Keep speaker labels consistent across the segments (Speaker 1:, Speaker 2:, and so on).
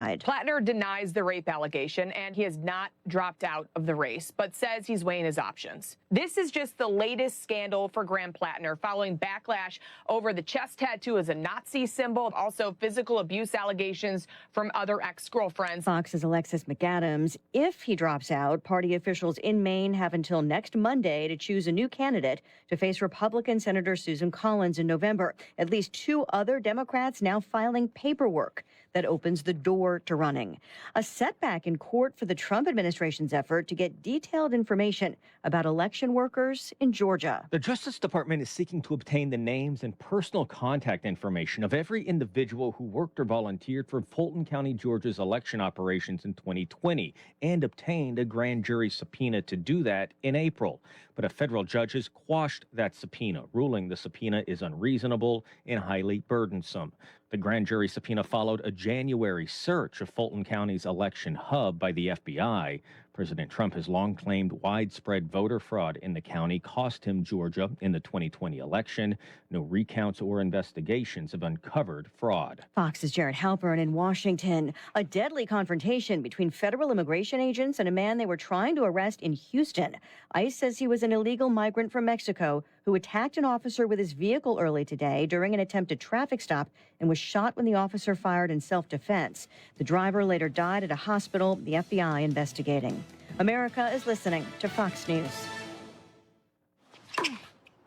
Speaker 1: Plattner denies the rape allegation, and he has not dropped out of the race, but says he's weighing his options. This is just the latest scandal for Graham Plattner, following backlash over the chest tattoo as a Nazi symbol, also physical abuse allegations from other ex-girlfriends.
Speaker 2: Fox's Alexis McAdams. If he drops out, party officials in Maine have until next Monday to choose a new candidate to face Republican Senator Susan Collins in November. At least 2 other Democrats now filing paperwork that opens the door to running. A setback in court for the Trump administration's effort to get detailed information about election workers in Georgia.
Speaker 3: The Justice Department is seeking to obtain the names and personal contact information of every individual who worked or volunteered for Fulton County, Georgia's election operations in 2020 and obtained a grand jury subpoena to do that in April. But a federal judge has quashed that subpoena, ruling the subpoena is unreasonable and highly burdensome. The grand jury subpoena followed a January search of Fulton County's election hub by the FBI. President Trump has long claimed widespread voter fraud in the county cost him Georgia in the 2020 election. No recounts or investigations have uncovered fraud.
Speaker 2: Fox's Jared Halpern in Washington. A deadly confrontation between federal immigration agents and a man they were trying to arrest in Houston. ICE says he was an illegal migrant from Mexico who attacked an officer with his vehicle early today during an attempted traffic stop and was shot when the officer fired in self-defense. The driver later died at a hospital, the FBI investigating. America is listening to Fox News.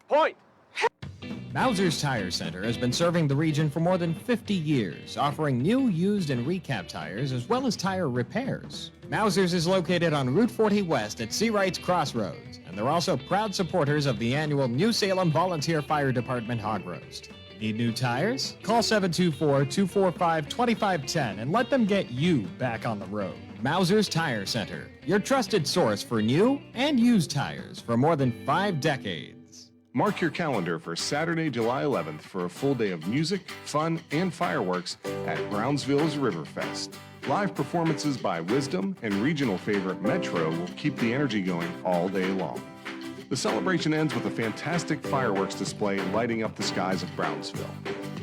Speaker 4: Point.
Speaker 5: Mauser's Tire Center has been serving the region for more than 50 years, offering new, used, and recap tires as well as tire repairs. Mauser's is located on Route 40 West at Seawrights Crossroads, and they're also proud supporters of the annual New Salem Volunteer Fire Department Hog Roast. Need new tires? Call 724-245-2510 and let them get you back on the road. Mauser's Tire Center, your trusted source for new and used tires for more than 5 decades.
Speaker 6: Mark your calendar for Saturday, July 11th for a full day of music, fun, and fireworks at Brownsville's Riverfest. Live performances by Wisdom and regional favorite Metro will keep the energy going all day long. The celebration ends with a fantastic fireworks display lighting up the skies of Brownsville.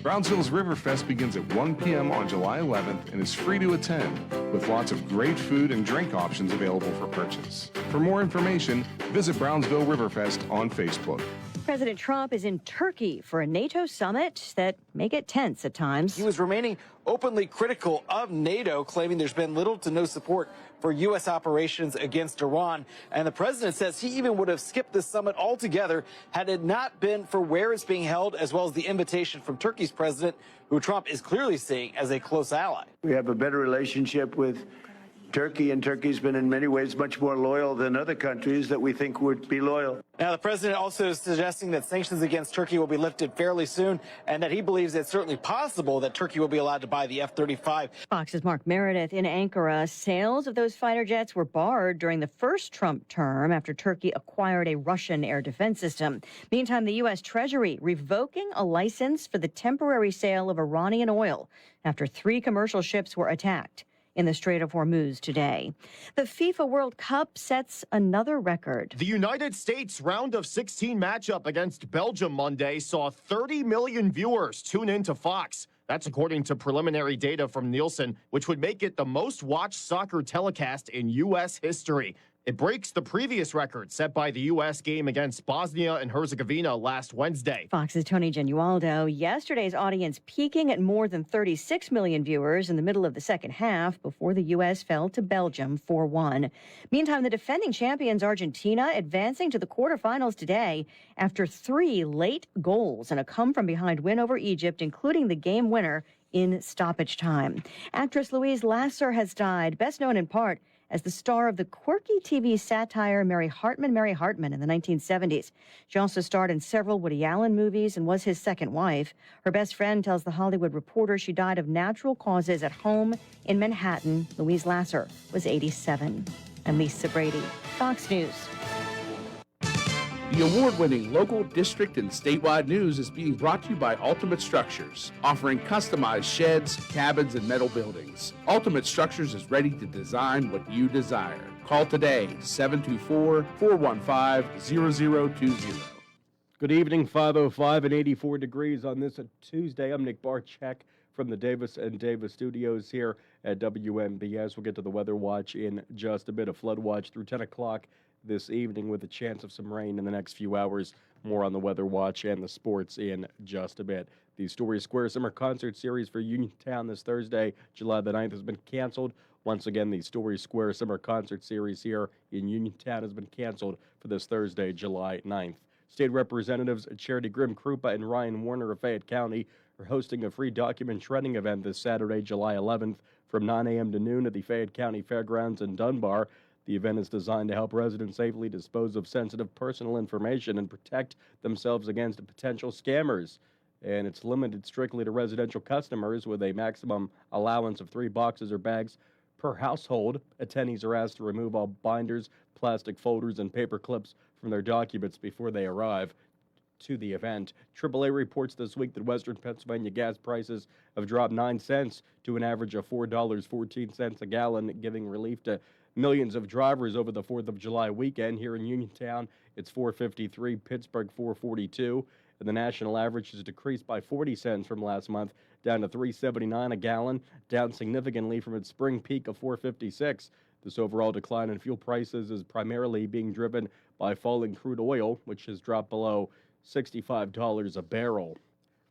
Speaker 6: Brownsville's Riverfest begins at 1 p.m. on July 11th and is free to attend, with lots of great food and drink options available for purchase. For more information, visit Brownsville Riverfest on Facebook.
Speaker 2: President Trump is in Turkey for a NATO summit that may get tense at times.
Speaker 4: He was remaining openly critical of NATO, claiming there's been little to no support for U.S. operations against Iran. And the president says he even would have skipped the summit altogether had it not been for where it's being held, as well as the invitation from Turkey's president, who Trump is clearly seeing as a close ally.
Speaker 7: We have a better relationship with Turkey, and Turkey's been in many ways much more loyal than other countries that we think would be loyal.
Speaker 4: Now, the president also is suggesting that sanctions against Turkey will be lifted fairly soon, and that he believes it's certainly possible that Turkey will be allowed to buy the F-35.
Speaker 2: Fox's Mark Meredith in Ankara. Sales of those fighter jets were barred during the first Trump term after Turkey acquired a Russian air defense system. Meantime, the U.S. Treasury revoking a license for the temporary sale of Iranian oil after 3 commercial ships were attacked in the Strait of Hormuz today. The FIFA World Cup sets another record.
Speaker 8: The United States round of 16 matchup against Belgium Monday saw 30 million viewers tune into Fox. That's according to preliminary data from Nielsen, which would make it the most watched soccer telecast in U.S. history. It breaks the previous record set by the U.S. game against Bosnia and Herzegovina last Wednesday.
Speaker 2: Fox's Tony Genualdo. Yesterday's audience peaking at more than 36 million viewers in the middle of the second half before the U.S. fell to Belgium 4-1. Meantime, the defending champions Argentina advancing to the quarterfinals today after 3 late goals and a come-from-behind win over Egypt, including the game winner in stoppage time. Actress Louise Lasser has died, best known in part as the star of the quirky TV satire Mary Hartman in the 1970s. She also starred in several Woody Allen movies and was his second wife. Her best friend tells The Hollywood Reporter she died of natural causes at home in Manhattan. Louise Lasser was 87. I'm Lisa Brady, Fox News.
Speaker 9: The award-winning local, district, and statewide news is being brought to you by Ultimate Structures, offering customized sheds, cabins, and metal buildings. Ultimate Structures is ready to design what you desire. Call today, 724-415-0020.
Speaker 10: Good evening, 5:05 and 84 degrees on this Tuesday. I'm Nick Barchek from the Davis and Davis studios here at WMBS. We'll get to the weather watch in just a bit. A flood watch through 10 o'clock this evening with a chance of some rain in the next few hours. More on the weather watch and the sports in just a bit. The Story Square Summer Concert Series for Uniontown this Thursday, July the 9th, has been canceled. Once again, the Story Square Summer Concert Series here in Uniontown has been canceled for this Thursday, July 9th. State Representatives Charity Grimm-Krupa and Ryan Warner of Fayette County are hosting a free document shredding event this Saturday, July 11th from 9 a.m. to noon at the Fayette County Fairgrounds in Dunbar. The event is designed to help residents safely dispose of sensitive personal information and protect themselves against potential scammers. And it's limited strictly to residential customers with a maximum allowance of 3 boxes or bags per household. Attendees are asked to remove all binders, plastic folders, and paper clips from their documents before they arrive to the event. AAA reports this week that Western Pennsylvania gas prices have dropped 9 cents to an average of $4.14 a gallon, giving relief to millions of drivers over the 4th of July weekend. Here in Uniontown, it's $4.53, Pittsburgh $4.42, and the national average has decreased by 40 cents from last month, down to $3.79 a gallon, down significantly from its spring peak of $4.56. This overall decline in fuel prices is primarily being driven by falling crude oil, which has dropped below $65 a barrel.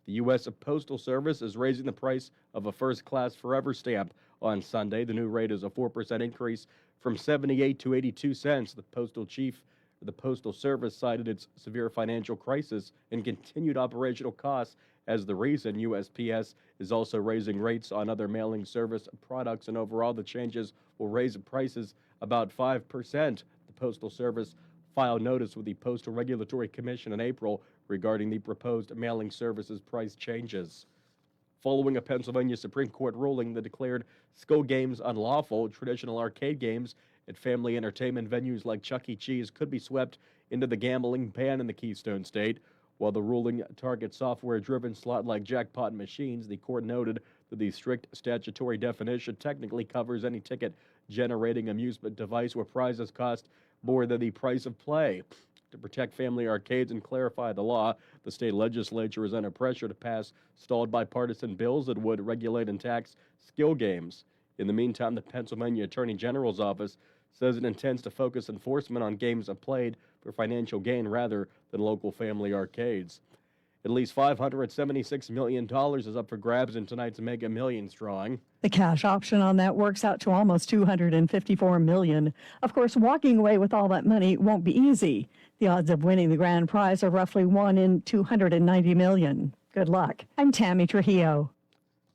Speaker 10: The U.S. Postal Service is raising the price of a first-class Forever stamp on Sunday. The new rate is a 4% increase from 78 to 82 cents. The Postal Service cited its severe financial crisis and continued operational costs as the reason. USPS is also raising rates on other mailing service products, and overall the changes will raise prices about 5%. The Postal Service filed notice with the Postal Regulatory Commission in April regarding the proposed mailing services price changes. Following a Pennsylvania Supreme Court ruling that declared school games unlawful, traditional arcade games at family entertainment venues like Chuck E. Cheese could be swept into the gambling ban in the Keystone State. While the ruling targets software-driven slot-like jackpot machines, the court noted that the strict statutory definition technically covers any ticket-generating amusement device where prizes cost more than the price of play. To protect family arcades and clarify the law, the state legislature is under pressure to pass stalled bipartisan bills that would regulate and tax skill games. In the meantime, the Pennsylvania Attorney General's office says it intends to focus enforcement on games played for financial gain rather than local family arcades. At least $576 million is up for grabs in tonight's Mega Millions drawing.
Speaker 11: The cash option on that works out to almost $254 million. Of course, walking away with all that money won't be easy. The odds of winning the grand prize are roughly 1 in 290 million. Good luck. I'm Tammy Trujillo.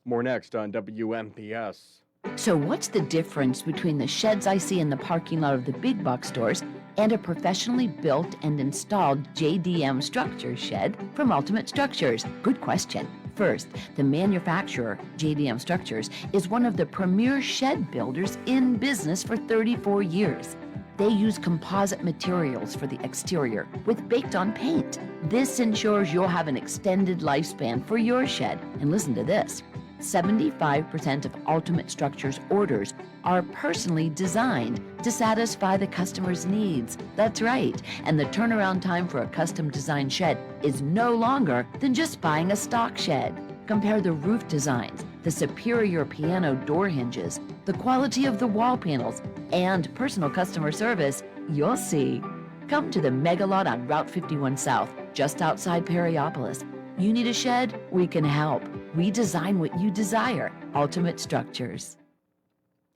Speaker 10: More next on WMPS.
Speaker 12: So what's the difference between the sheds I see in the parking lot of the big box stores and a professionally built and installed JDM structure shed from Ultimate Structures? Good question. First, the manufacturer, JDM Structures, is one of the premier shed builders in business for 34 years. They use composite materials for the exterior with baked-on paint. This ensures you'll have an extended lifespan for your shed. And listen to this. 75% of Ultimate Structures orders are personally designed to satisfy the customer's needs. That's right. And the turnaround time for a custom designed shed is no longer than just buying a stock shed. Compare the roof designs, the superior piano door hinges, the quality of the wall panels, and personal customer service. You'll see. Come to the Mega Lot on Route 51 South, just outside Perryopolis. You need a shed? We can help. We design what you desire. Ultimate Structures.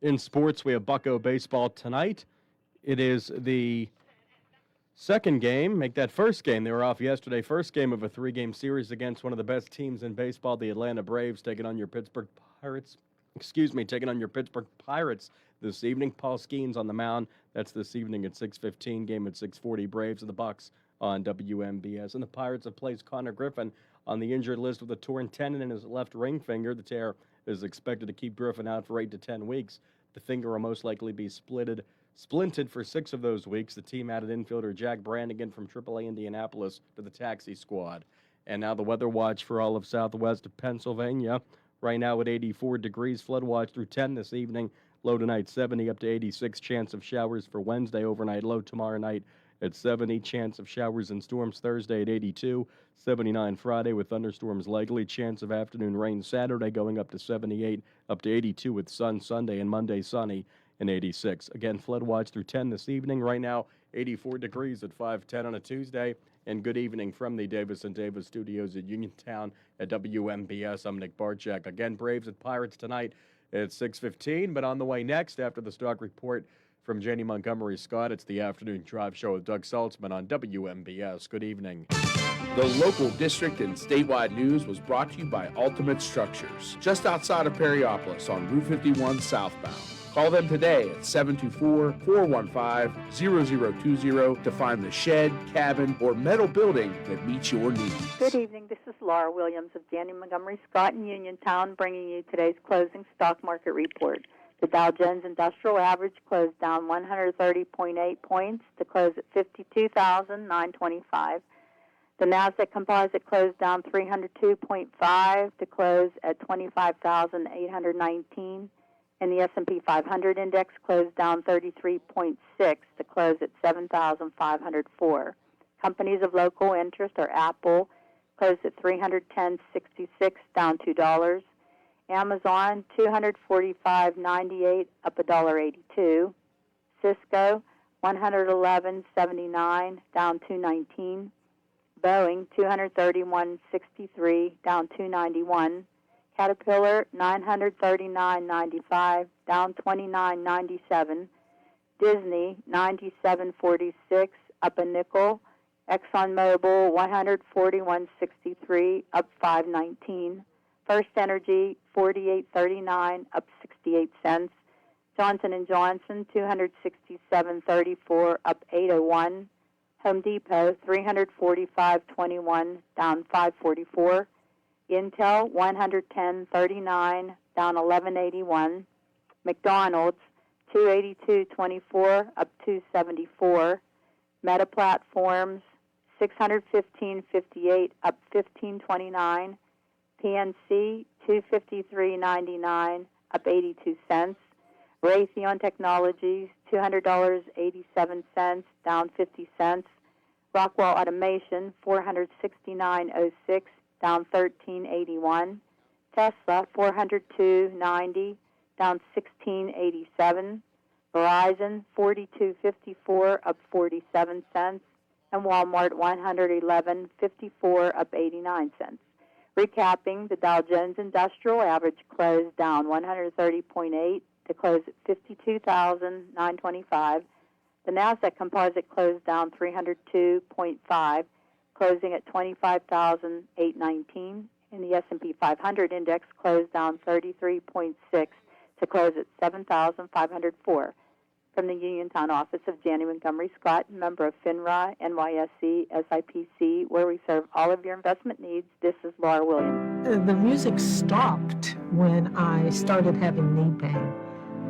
Speaker 10: In sports, we have Bucko baseball tonight. It is the second game. Make that first game. They were off yesterday. First game of a 3-game series against one of the best teams in baseball, the Atlanta Braves, taking on your Pittsburgh Pirates. Taking on your Pittsburgh Pirates this evening. Paul Skeens on the mound. That's this evening at 6:15. Game at 6:40. Braves and the Bucks on WMBS. And the Pirates have placed Connor Griffin on the injured list with a torn tendon in his left ring finger. The tear is expected to keep Griffin out for 8 to 10 weeks. The finger will most likely be splinted for 6 of those weeks. The team added infielder Jack Brannigan from AAA Indianapolis to the taxi squad. And now the weather watch for all of southwest Pennsylvania. Right now at 84 degrees, flood watch through 10 this evening. Low tonight 70 up to 86. Chance of showers for Wednesday overnight. Low tomorrow night at 70. Chance of showers and storms Thursday at 82. 79 Friday with thunderstorms likely. Chance of afternoon rain Saturday going up to 78, up to 82 with sun Sunday, and Monday sunny and 86. Again, flood watch through 10 this evening. Right now, 84 degrees at 5:10 on a Tuesday. And good evening from the Davis & Davis studios at Uniontown at WMBS. I'm Nick Barczyk. Again, Braves at Pirates tonight at 6:15. But on the way next, after the stock report from Janie Montgomery Scott, it's the Afternoon Drive Show with Doug Saltzman on WMBS. Good evening.
Speaker 9: The local district and statewide news was brought to you by Ultimate Structures, just outside of Perryopolis on Route 51 southbound. Call them today at 724-415-0020 to find the shed, cabin, or metal building that meets your needs.
Speaker 13: Good evening. This is Laura Williams of Janie Montgomery Scott in Uniontown, bringing you today's closing stock market report. The Dow Jones Industrial Average closed down 130.8 points to close at 52,925. The Nasdaq Composite closed down 302.5 to close at 25,819. And the S&P 500 index closed down 33.6 to close at 7,504. Companies of local interest are Apple, closed at $310.66, down $2. Amazon, $245.98, up $1.82. Cisco, $111.79, down $2.19. Boeing, $231.63, down $2.91. Caterpillar, $939.95, down $29.97. Disney, $97.46, up a nickel. ExxonMobil, $141.63, up $5.19. First Energy, $48.39, up 68 cents. Johnson & Johnson, $267.34, up 801. Home Depot, $345.21, down $5.44. Intel, $110.39, down $11.81. McDonald's, $282.24, up $2.74. Meta Platforms, $615.58, up $15.29. PNC, $253.99, up 82 cents. Raytheon Technologies, $200.87, down 50 cents. Rockwell Automation, $469.06, down $13.81. Tesla, $402.90, down $16.87. Verizon, $42.54, up 47 cents. And Walmart, $111.54, up 89 cents. Recapping, the Dow Jones Industrial Average closed down 130.8 to close at 52,925. The Nasdaq Composite closed down 302.5, closing at 25,819. And the S&P 500 index closed down 33.6 to close at 7,504. From the Uniontown office of Janie Montgomery Scott, member of FINRA, NYSE, SIPC, where we serve all of your investment needs, this is Laura Williams.
Speaker 14: The music stopped when I started having knee pain.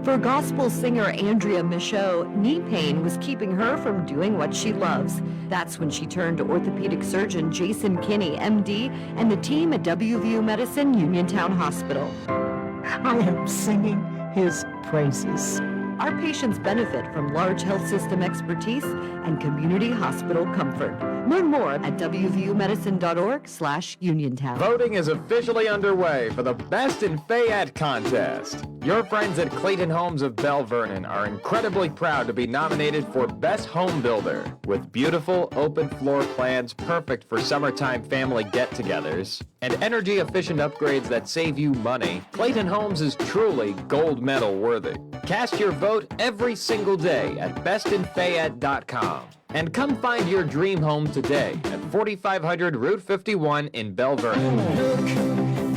Speaker 2: For gospel singer Andrea Michaud, knee pain was keeping her from doing what she loves. That's when she turned to orthopedic surgeon Jason Kinney, MD, and the team at WVU Medicine Uniontown Hospital.
Speaker 14: I am singing his praises.
Speaker 2: Our patients benefit from large health system expertise and community hospital comfort. Learn more at wvumedicine.org/Uniontown.
Speaker 15: Voting is officially underway for the Best in Fayette contest. Your friends at Clayton Homes of Bell Vernon are incredibly proud to be nominated for Best Home Builder. With beautiful open floor plans perfect for summertime family get-togethers and energy-efficient upgrades that save you money, Clayton Homes is truly gold medal worthy. Cast your vote every single day at bestinfayette.com. And come find your dream home today at 4500 Route 51 in Bell Vernon.
Speaker 16: Look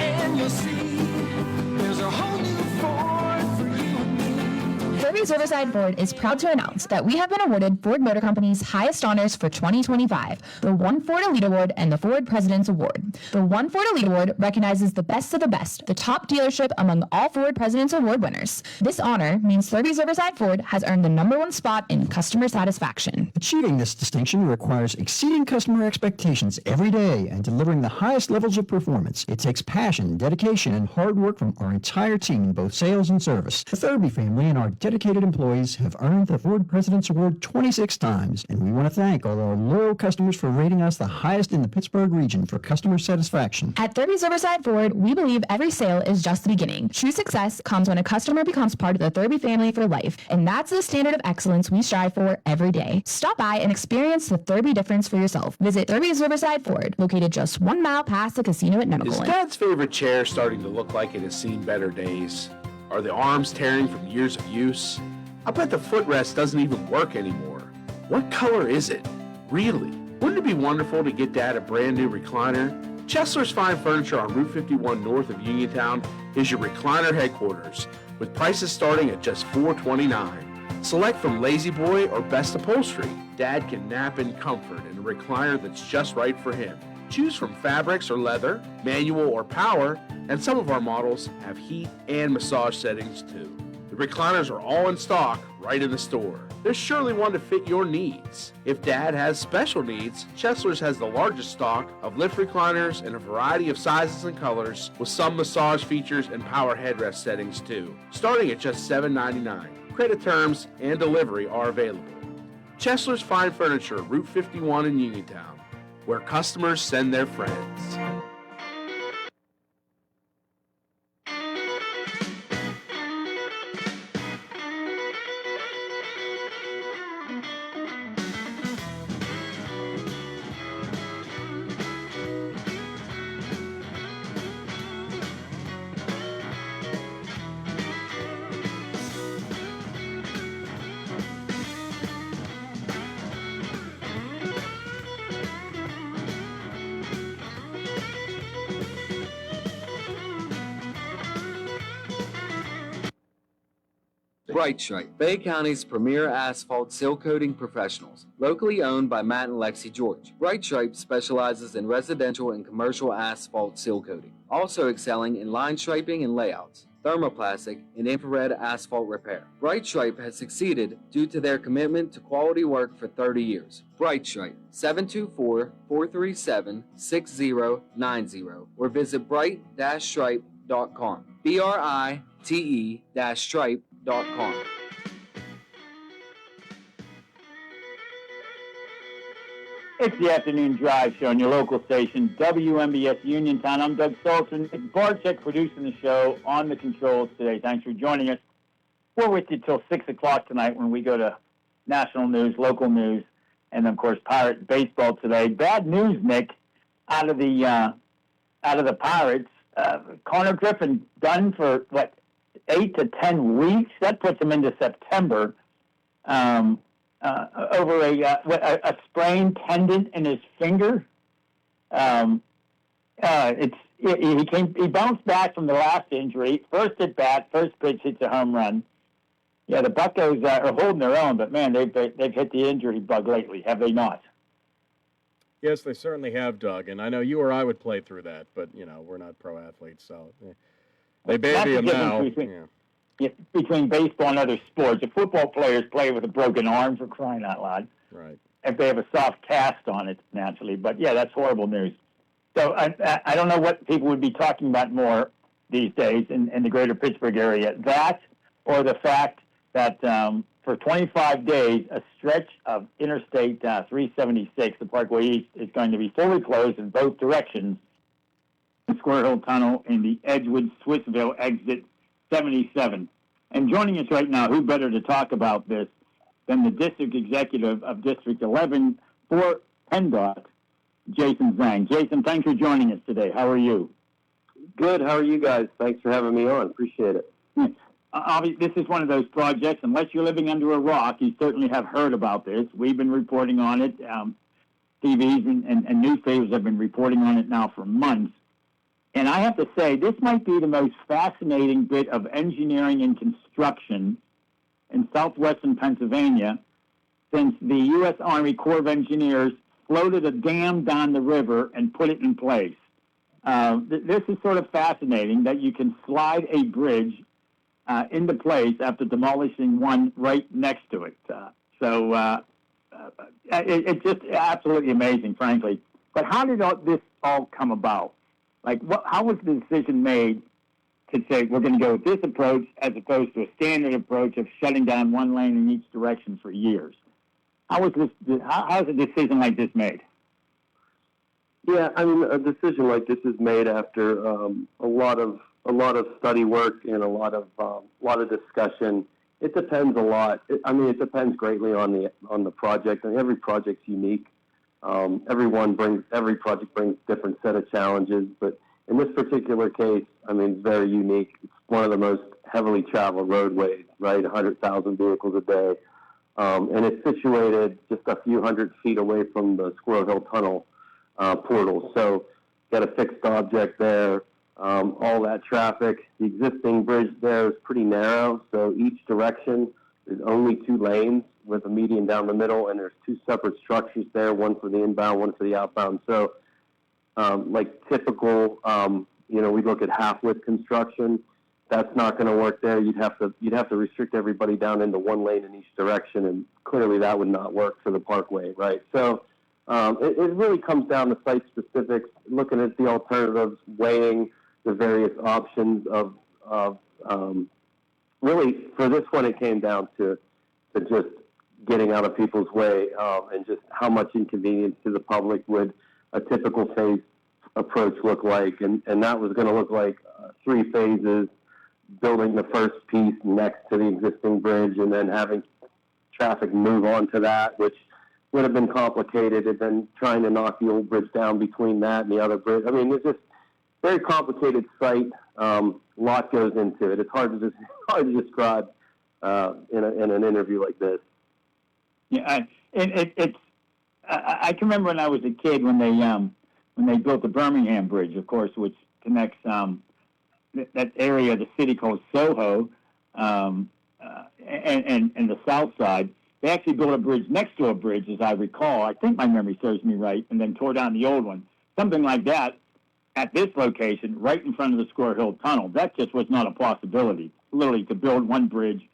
Speaker 16: and you'll see there's a whole new Ford for you and me.
Speaker 17: Derby's Riverside Ford is proud to announce that we have been awarded Ford Motor Company's highest honors for 2025, the One Ford Elite Award and the Ford President's Award. The One Ford Elite Award recognizes the best of the best, the top dealership among all Ford President's Award winners. This honor means Derby's Riverside Ford has earned the #1 spot in customer satisfaction.
Speaker 18: Achieving this distinction requires exceeding customer expectations every day and delivering the highest levels of performance. It takes passion, dedication, and hard work from our entire team in both sales and service. The Thurby family and our dedicated dedicated employees have earned the Ford President's Award 26 times, and we want to thank all our loyal customers for rating us the highest in the Pittsburgh region for customer satisfaction.
Speaker 17: At 30s Riverside Ford, we believe every sale is just the beginning. True success comes when a customer becomes part of the Thurby family for life, and that's the standard of excellence we strive for every day. Stop by and experience the Thurby difference for yourself. Visit 30s Riverside Ford, located just 1 mile past the casino at
Speaker 9: Is
Speaker 17: Nemacolin.
Speaker 9: Dad's favorite chair starting to look like it has seen better days? Are the arms tearing from years of use? I bet the footrest doesn't even work anymore. What color is it? Really? Wouldn't it be wonderful to get Dad a brand new recliner? Chesler's Fine Furniture on Route 51 north of Uniontown is your recliner headquarters, with prices starting at just $429. Select from Lazy Boy or Best Upholstery. Dad can nap in comfort in a recliner that's just right for him. Choose from fabrics or leather, manual or power, and some of our models have heat and massage settings too. The recliners are all in stock right in the store. There's surely one to fit your needs. If Dad has special needs, Chesler's has the largest stock of lift recliners in a variety of sizes and colors, with some massage features and power headrest settings too, starting at just $7.99. Credit terms and delivery are available. Chesler's Fine Furniture, Route 51 in Uniontown, where customers send their friends.
Speaker 19: Bright Stripe, Bay County's premier asphalt seal coating professionals, locally owned by Matt and Lexi George. Bright Stripe specializes in residential and commercial asphalt seal coating, also excelling in line striping and layouts, thermoplastic, and infrared asphalt repair. Bright Stripe has succeeded due to their commitment to quality work for 30 years. Bright Stripe, 724-437-6090, or visit bright-stripe.com. BRITE-stripe.com.
Speaker 20: It's the Afternoon Drive Show on your local station, WMBS Uniontown. I'm Doug Saltzman. It's Barczyk producing the show on the controls today. Thanks for joining us. We're with you till 6 o'clock tonight when we go to national news, local news, and, of course, Pirate baseball today. Bad news, Nick, out of the Pirates. Connor Griffin done for, 8 to 10 weeks? That puts him into September. Over a sprained tendon in his finger. He bounced back from the last injury. First at bat, first pitch hits a home run. Yeah, the Buccos are holding their own, but man, they've hit the injury bug lately, have they not?
Speaker 10: Yes, they certainly have, Doug. And I know you or I would play through that, but we're not pro athletes, so they baby them now.
Speaker 20: Between baseball and other sports, if football players play with a broken arm, for crying out loud.
Speaker 10: Right.
Speaker 20: If they have a soft cast on it, naturally. But yeah, that's horrible news. So I don't know what people would be talking about more these days in the greater Pittsburgh area. That or the fact that for 25 days, a stretch of Interstate 376, the Parkway East, is going to be fully closed in both directions. The Square Hill Tunnel and the Edgewood Swissville exit 77. And joining us right now, who better to talk about this than the district executive of District 11 for PennDOT, Jason Zhang. Jason, thanks for joining us today. How are you?
Speaker 21: Good. How are you guys? Thanks for having me on. Appreciate it.
Speaker 20: Obviously, this is one of those projects, unless you're living under a rock, you certainly have heard about this. We've been reporting on it. TVs and newspapers have been reporting on it now for months. And I have to say, this might be the most fascinating bit of engineering and construction in southwestern Pennsylvania since the U.S. Army Corps of Engineers floated a dam down the river and put it in place. This is sort of fascinating that you can slide a bridge into place after demolishing one right next to it. It's just absolutely amazing, frankly. But how did this all come about? How was the decision made to say we're going to go with this approach as opposed to a standard approach of shutting down one lane in each direction for years. How is a decision like this made?
Speaker 21: Yeah, I mean, a decision like this is made after a lot of study work and a lot of discussion. It depends a lot. It depends greatly on the project, and every project's unique. Every project brings different set of challenges, but in this particular case, it's very unique. It's one of the most heavily traveled roadways, right? 100,000 vehicles a day, and it's situated just a few hundred feet away from the Squirrel Hill Tunnel portal. So, got a fixed object there. All that traffic. The existing bridge there is pretty narrow, so each direction is only 2 lanes with a median down the middle, and there's 2 separate structures there, one for the inbound, one for the outbound. So, like typical, we look at half-width construction. That's not going to work there. You'd have to restrict everybody down into 1 lane in each direction, and clearly that would not work for the Parkway, right? So, it really comes down to site specifics, looking at the alternatives, weighing the various options of really, for this one, it came down to just getting out of people's way and just how much inconvenience to the public would a typical phase approach look like. And that was going to look like 3 phases, building the first piece next to the existing bridge and then having traffic move on to that, which would have been complicated, and then trying to knock the old bridge down between that and the other bridge. It's just very complicated site. A lot goes into it. It's hard to describe in an interview like this.
Speaker 20: Yeah, I can remember when I was a kid when they built the Birmingham Bridge, of course, which connects that area of the city called Soho and the South Side. They actually built a bridge next to a bridge, as I recall. I think my memory serves me right, and then tore down the old one. Something like that at this location, right in front of the Squirrel Hill Tunnel. That just was not a possibility, literally, to build one bridge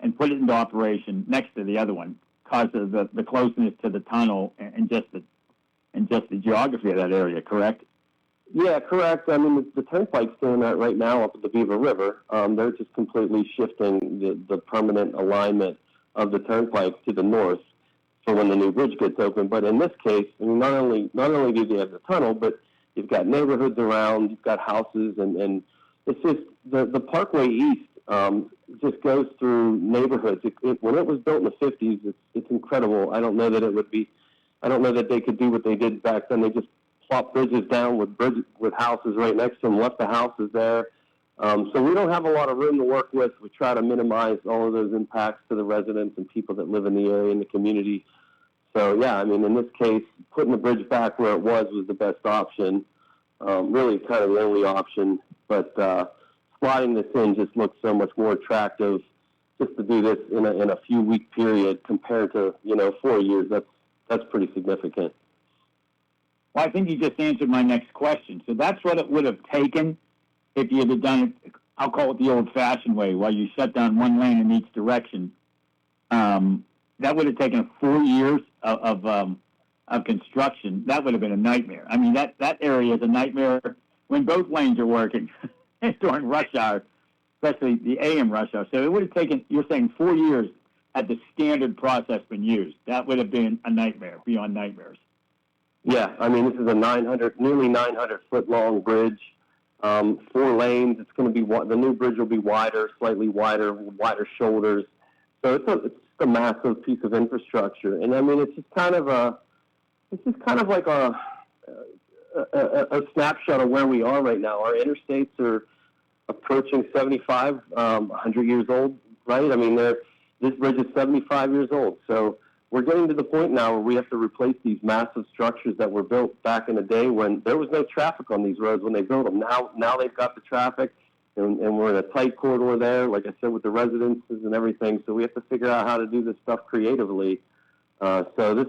Speaker 20: and put it into operation next to the other one because of the closeness to the tunnel and just the geography of that area, correct?
Speaker 21: Yeah, correct. The turnpike's doing that right now up at the Beaver River. They're just completely shifting the permanent alignment of the turnpike to the north for when the new bridge gets open. But in this case, not only do they have the tunnel, but you've got neighborhoods around, you've got houses, and it's just the Parkway East just goes through neighborhoods. When it was built in the 50s, it's incredible. I don't know that they could do what they did back then. They just plopped bridges down with houses right next to them, left the houses there. So we don't have a lot of room to work with. We try to minimize all of those impacts to the residents and people that live in the area and the community. So, yeah, in this case, putting the bridge back where it was the best option, really kind of the only option. But slotting this in just looks so much more attractive just to do this in a few-week period compared to, 4 years. That's pretty significant.
Speaker 20: Well, I think you just answered my next question. So that's what it would have taken if you had done it, I'll call it the old-fashioned way, while you shut down 1 lane in each direction. That would have taken 4 years of construction. That would have been a nightmare. That area is a nightmare when both lanes are working during rush hour, especially the AM rush hour. So it would have taken, you're saying, 4 years had the standard process been used. That would have been a nightmare, beyond nightmares.
Speaker 21: Yeah, this is a nearly 900-foot-long bridge. 4 lanes. It's going to be the new bridge will be wider, slightly wider shoulders. So it's a massive piece of infrastructure, and it's just kind of like a snapshot of where we are right now. Our interstates are approaching 75, 100 years old, right? This bridge is 75 years old, so we're getting to the point now where we have to replace these massive structures that were built back in the day when there was no traffic on these roads when they built them. Now they've got the traffic, and we're in a tight corridor there, like I said, with the residences and everything. So we have to figure out how to do this stuff creatively. So this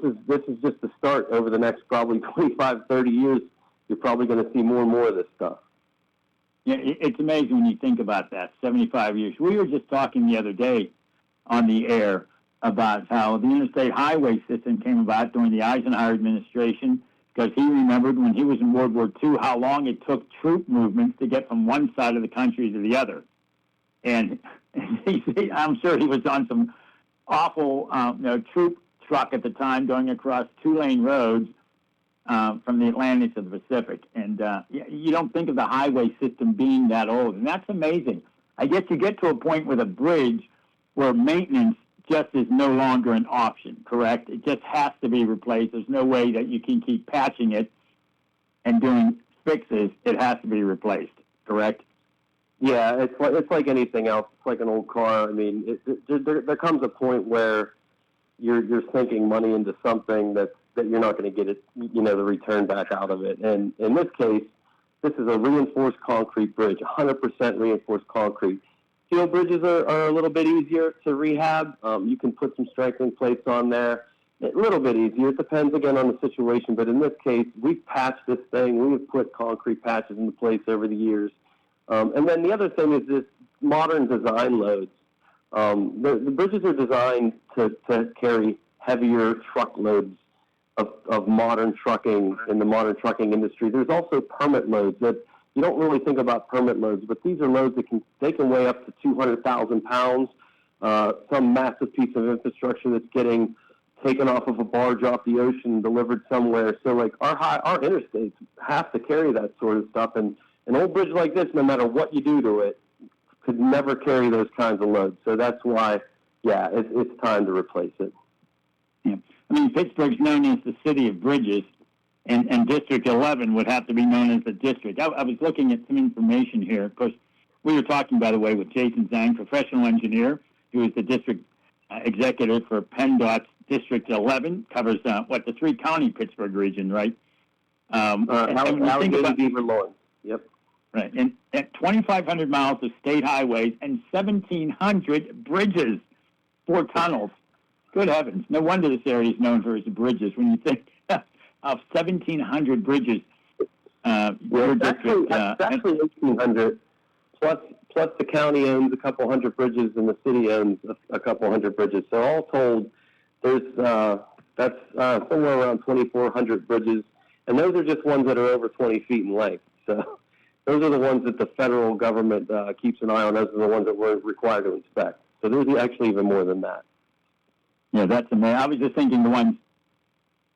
Speaker 21: is just the start. Over the next probably 25, 30 years, you're probably going to see more and more of this stuff.
Speaker 20: Yeah, it's amazing when you think about that, 75 years. We were just talking the other day on the air about how the interstate highway system came about during the Eisenhower administration because he remembered when he was in World War II how long it took troop movements to get from one side of the country to the other. And I'm sure he was on some awful troop truck at the time going across two-lane roads from the Atlantic to the Pacific. And you don't think of the highway system being that old. And that's amazing. I guess you get to a point with a bridge where maintenance just is no longer an option, correct? It just has to be replaced. There's no way that you can keep patching it and doing fixes. It has to be replaced, correct?
Speaker 21: Yeah, it's like anything else. It's like an old car. I mean, there comes a point where you're sinking money into something that you're not going to get it, the return back out of it. And in this case, this is a reinforced concrete bridge, 100% reinforced concrete. Steel bridges are a little bit easier to rehab. You can put some strengthening plates on there. A little bit easier. It depends, again, on the situation. But in this case, we've patched this thing. We've put concrete patches into place over the years. And then the other thing is this modern design loads. The bridges are designed to carry heavier truckloads of modern trucking in the modern trucking industry. There's also permit loads that you don't really think about permit loads, but these are loads that can weigh up to 200,000 pounds. Some massive piece of infrastructure that's getting taken off of a barge off the ocean and delivered somewhere. So like our interstates have to carry that sort of stuff, and an old bridge like this, no matter what you do to it, could never carry those kinds of loads. So that's why, it's time to replace it.
Speaker 20: Yeah. I mean, Pittsburgh's known as the city of bridges, and District 11 would have to be known as the district. I was looking at some information here. Of course, we were talking, by the way, with Jason Zhang, professional engineer, who is the district executive for PennDOT's District 11, covers, the three-county Pittsburgh region, right?
Speaker 21: Allegheny, Beaver, Lawrence. Yep.
Speaker 20: Right, and at 2,500 miles of state highways and 1,700 bridges, 4 tunnels. Good heavens! No wonder this area is known for its bridges. When you think of 1,700 bridges, your district,
Speaker 21: it's actually 1,800. Plus the county owns a couple hundred bridges, and the city owns a couple hundred bridges. So all told, there's that's somewhere around 2,400 bridges, and those are just ones that are over 20 feet in length. So those are the ones that the federal government keeps an eye on. Those are the ones that we're required to inspect. So there's actually even more than that.
Speaker 20: Yeah, that's amazing. I was just thinking the ones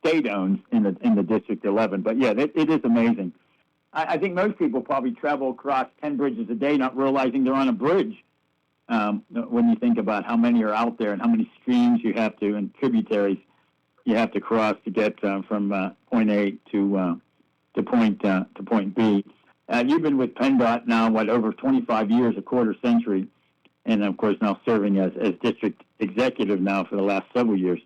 Speaker 20: state owns in the District 11. But yeah, it is amazing. I think most people probably travel across 10 bridges a day, not realizing they're on a bridge. When you think about how many are out there and how many streams you have to and tributaries you have to cross to get from point A to point B. You've been with PennDOT now, over 25 years, a quarter century, and of course now serving as district executive now for the last several years.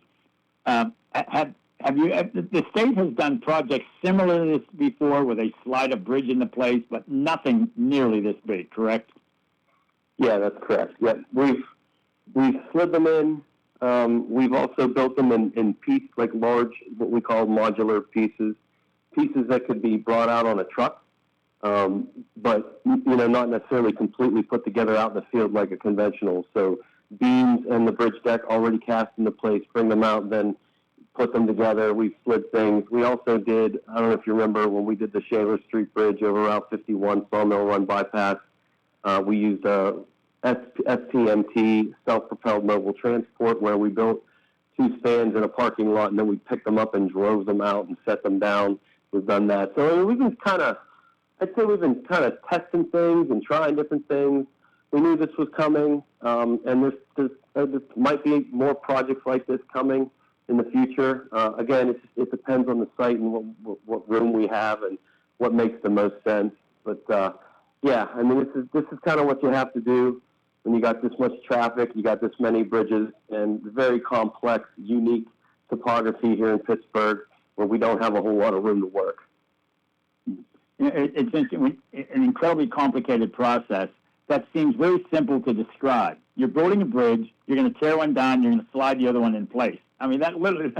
Speaker 20: Have you? The state has done projects similar to this before, where they slide a bridge into place, but nothing nearly this big. Correct?
Speaker 21: Yeah, that's correct. Yeah, we've slid them in. We've also built them in pieces, like large, what we call modular pieces that could be brought out on a truck, but not necessarily completely put together out in the field like a conventional. So beams and the bridge deck already cast into place, bring them out, then put them together. We've slid things. We also did, I don't know if you remember, when we did the Shaler Street Bridge over Route 51, Sawmill Run bypass, we used SPMT, self-propelled mobile transport, where we built 2 stands in a parking lot, and then we picked them up and drove them out and set them down. We've done that. So we've been kind of testing things and trying different things. We knew this was coming, and there might be more projects like this coming in the future. Again, it depends on the site and what room we have and what makes the most sense. But yeah, I mean, this is kind of what you have to do when you got this much traffic, you got this many bridges, and very complex, unique topography here in Pittsburgh, where we don't have a whole lot of room to work.
Speaker 20: It's an incredibly complicated process that seems very simple to describe. You're building a bridge, you're going to tear one down, you're going to slide the other one in place. I mean, that literally,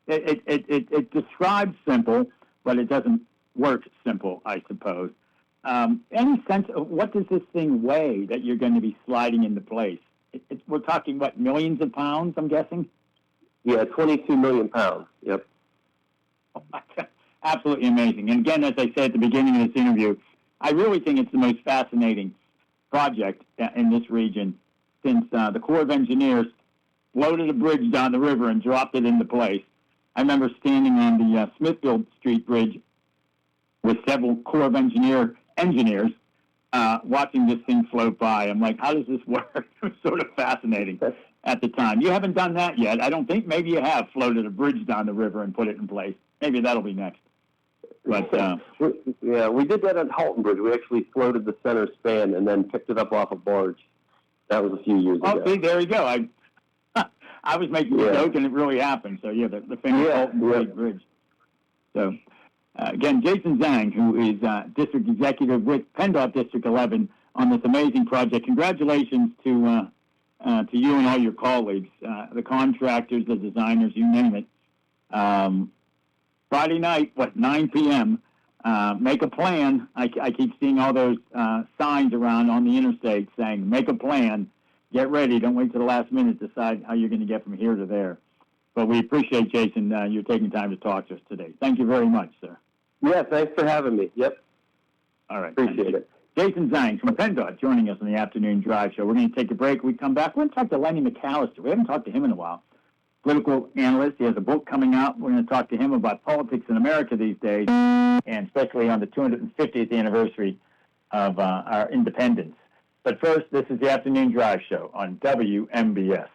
Speaker 20: it describes simple, but it doesn't work simple, I suppose. Any sense of what does this thing weigh that you're going to be sliding into place? We're talking, what, millions of pounds, I'm guessing?
Speaker 21: Yeah, 22 million pounds, yep.
Speaker 20: absolutely amazing. And again, as I said at the beginning of this interview, I really think it's the most fascinating project in this region since the Corps of Engineers floated a bridge down the river and dropped it into place. I remember standing on the Smithfield Street Bridge with several Corps of engineers watching this thing float by. I'm like, how does this work? It was sort of fascinating at the time. You haven't done that yet. I don't think. Maybe you have floated a bridge down the river and put it in place. Maybe that'll be next. But
Speaker 21: yeah, we did that at Halton Bridge. We actually floated the center span and then picked it up off a barge. That was a few years ago.
Speaker 20: See, there you go. I was making a joke, and it really happened. So, yeah, the famous Halton Bridge. So, again, Jason Zhang, who is district executive with PennDOT District 11 on this amazing project. Congratulations to you and all your colleagues, the contractors, the designers, you name it. Friday night, 9 p.m., make a plan. I keep seeing all those signs around on the interstate saying, make a plan, get ready, don't wait till the last minute to decide how you're going to get from here to there. But we appreciate, Jason, you taking time to talk to us today. Thank you very much, sir.
Speaker 21: Yeah, thanks for having me. Yep.
Speaker 20: All right.
Speaker 21: Appreciate it.
Speaker 20: Jason Zhang from PennDOT joining us on the Afternoon Drive Show. We're going to take a break. When we come back, we're going to talk to Lenny McAllister. We haven't talked to him in a while. Political analyst. He has a book coming out. We're going to talk to him about politics in America these days, and especially on the 250th anniversary of our independence. But first, this is the Afternoon Drive Show on WMBS.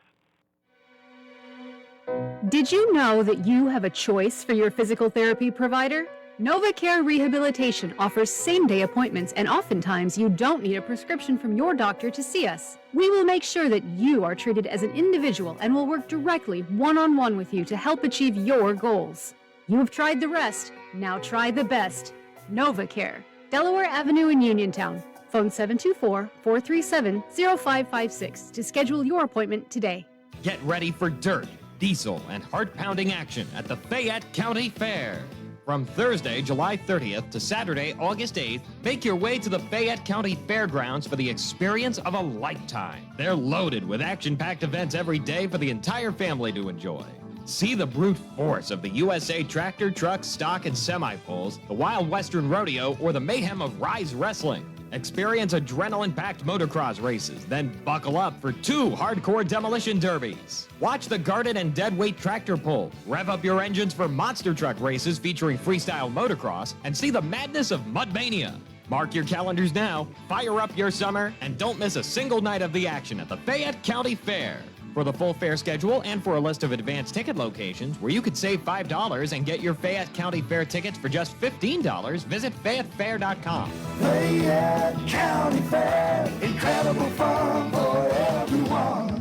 Speaker 1: Did you know that you have a choice for your physical therapy provider? NovaCare Rehabilitation offers same-day appointments, and oftentimes you don't need a prescription from your doctor to see us. We will make sure that you are treated as an individual and will work directly one-on-one with you to help achieve your goals. You have tried the rest, now try the best. NovaCare, Delaware Avenue in Uniontown. Phone 724-437-0556 to schedule your appointment today.
Speaker 5: Get ready for dirt, diesel, and heart-pounding action at the Fayette County Fair. From Thursday, July 30th to Saturday, August 8th, make your way to the Fayette County Fairgrounds for the experience of a lifetime. They're loaded with action-packed events every day for the entire family to enjoy. See the brute force of the USA tractor, truck, stock, and semi-pulls, the Wild Western Rodeo, or the mayhem of Rise Wrestling. Experience adrenaline-packed motocross races, then buckle up for 2 hardcore demolition derbies. Watch the guarded and deadweight tractor pull, rev up your engines for monster truck races featuring freestyle motocross, and see the madness of Mudmania. Mark your calendars now, fire up your summer, and don't miss a single night of the action at the Fayette County Fair. For the full fair schedule and for a list of advanced ticket locations where you could save $5 and get your Fayette County Fair tickets for just $15, visit FayetteFair.com.
Speaker 16: Fayette County Fair, incredible fun for everyone.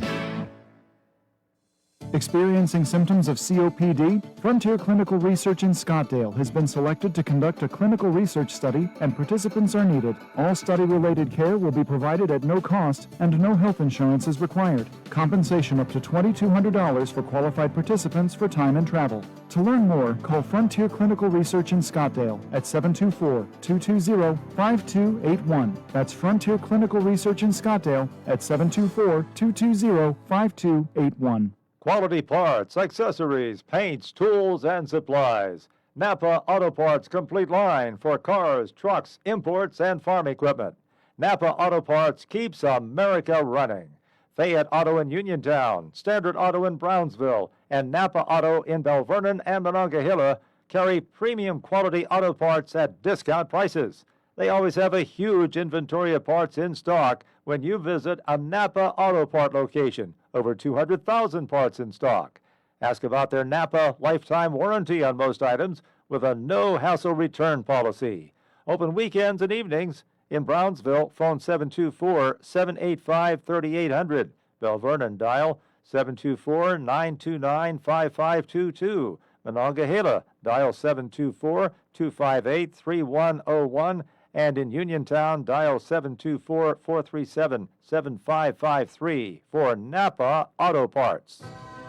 Speaker 22: Experiencing symptoms of COPD? Frontier Clinical Research in Scottsdale has been selected to conduct a clinical research study, and participants are needed. All study-related care will be provided at no cost, and no health insurance is required. Compensation up to $2,200 for qualified participants for time and travel. To learn more, call Frontier Clinical Research in Scottsdale at 724-220-5281. That's Frontier Clinical Research in Scottsdale at 724-220-5281.
Speaker 23: Quality parts, accessories, paints, tools, and supplies. Napa Auto Parts complete line for cars, trucks, imports, and farm equipment. Napa Auto Parts keeps America running. Fayette Auto in Uniontown, Standard Auto in Brownsville, and Napa Auto in Bell Vernon and Monongahela carry premium quality auto parts at discount prices. They always have a huge inventory of parts in stock when you visit a Napa Auto Part location. Over 200,000 parts in stock. Ask about their Napa lifetime warranty on most items with a no-hassle return policy. Open weekends and evenings. In Brownsville, phone 724-785-3800. Bell Vernon, dial 724-929-5522. Monongahela, dial 724-258-3101. And in Uniontown, dial 724-437-7553 for Napa Auto Parts.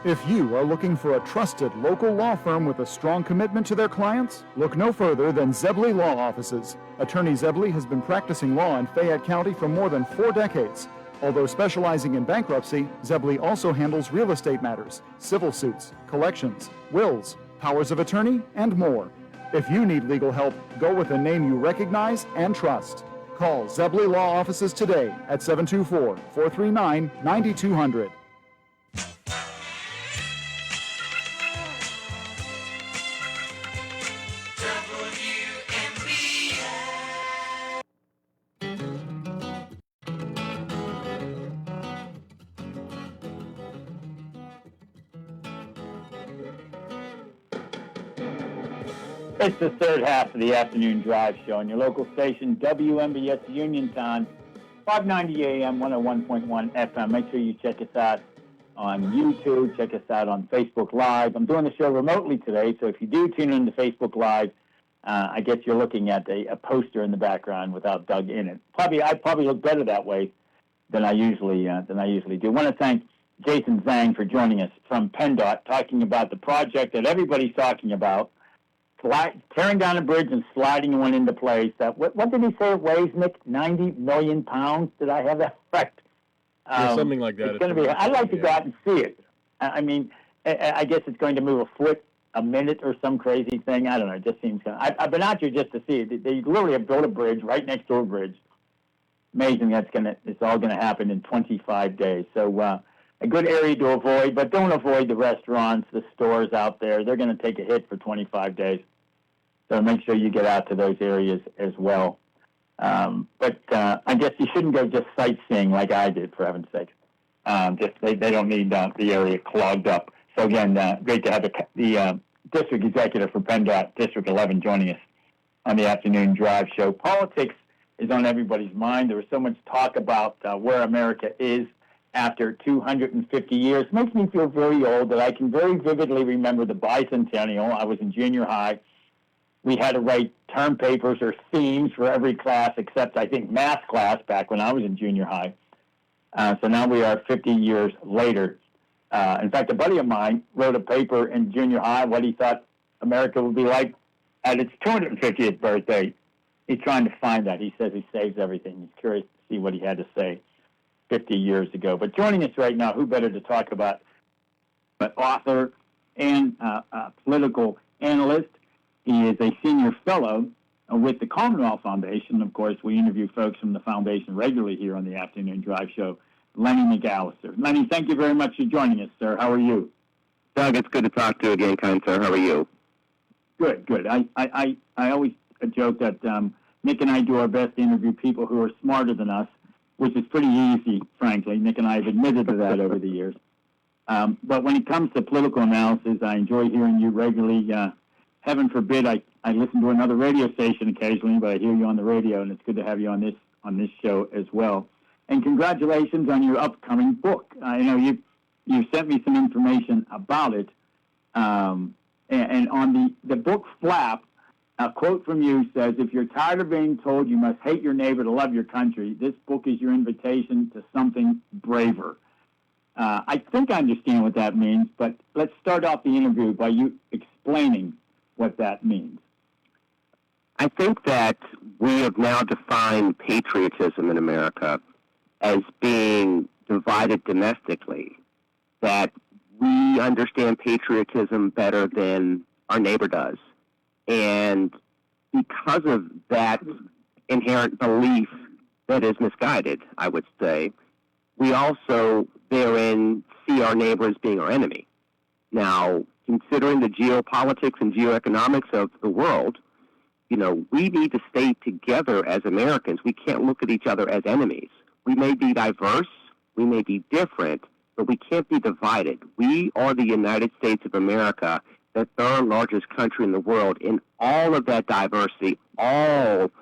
Speaker 22: If you are looking for a trusted local law firm with a strong commitment to their clients, look no further than Zebley Law Offices. Attorney Zebley has been practicing law in Fayette County for more than 4 decades. Although specializing in bankruptcy, Zebley also handles real estate matters, civil suits, collections, wills, powers of attorney, and more. If you need legal help, go with a name you recognize and trust. Call Zebley Law Offices today at 724-439-9200.
Speaker 20: It's the third half of the afternoon drive show on your local station, WMBS Uniontown, 590 AM, 101.1 FM. Make sure you check us out on YouTube, check us out on Facebook Live. I'm doing the show remotely today, so if you do tune into Facebook Live, I guess you're looking at a poster in the background without Doug in it. I probably look better that way than I usually do. I want to thank Jason Zhang for joining us from PennDOT, talking about the project that everybody's talking about, tearing down a bridge and sliding one into place. What did he say it weighs, Nick? 90 million pounds? Did I have that right?
Speaker 3: Something like that.
Speaker 20: It's going to be. I'd like to go out and see it. I mean, I guess it's going to move a foot a minute or some crazy thing. I don't know. It just seems. I've been out here just to see it. They literally have built a bridge right next to a bridge. Amazing. It's all going to happen in 25 days. So a good area to avoid, but don't avoid the restaurants, the stores out there. They're going to take a hit for 25 days. So make sure you get out to those areas as well. But I guess you shouldn't go just sightseeing like I did, for heaven's sake. They don't need the area clogged up. So again, great to have the district executive for PennDOT District 11 joining us on the afternoon drive show. Politics is on everybody's mind. There was so much talk about where America is after 250 years. It makes me feel very old that I can very vividly remember the bicentennial. I was in junior high. We had to write term papers or themes for every class except, I think, math class back when I was in junior high. So now we are 50 years later. In fact, a buddy of mine wrote a paper in junior high what he thought America would be like at its 250th birthday. He's trying to find that. He says he saves everything. He's curious to see what he had to say 50 years ago. But joining us right now, who better to talk about but author and political analyst. He is a senior fellow with the Commonwealth Foundation. Of course, we interview folks from the foundation regularly here on the Afternoon Drive Show. Lenny McAllister. Lenny, thank you very much for joining us, sir. How are you?
Speaker 21: Doug, it's good to talk to you again, kind sir. How are you?
Speaker 20: Good, good. I always joke that Nick and I do our best to interview people who are smarter than us, which is pretty easy, frankly. Nick and I have admitted to that over the years. But when it comes to political analysis, I enjoy hearing you regularly. Heaven forbid I listen to another radio station occasionally, but I hear you on the radio, and it's good to have you on this show as well. And congratulations on your upcoming book. I know you sent me some information about it. And on the book flap, a quote from you says, "If you're tired of being told you must hate your neighbor to love your country, this book is your invitation to something braver." I think I understand what that means, but let's start off the interview by you explaining what that means.
Speaker 21: I think that we have now defined patriotism in America as being divided domestically, that we understand patriotism better than our neighbor does. And because of that inherent belief that is misguided, I would say, we also therein see our neighbor as being our enemy. Now, considering the geopolitics and geoeconomics of the world, we need to stay together as Americans. We can't look at each other as enemies. We may be diverse, we may be different, but we can't be divided. We are the United States of America, the third largest country in the world. And all of that diversity, all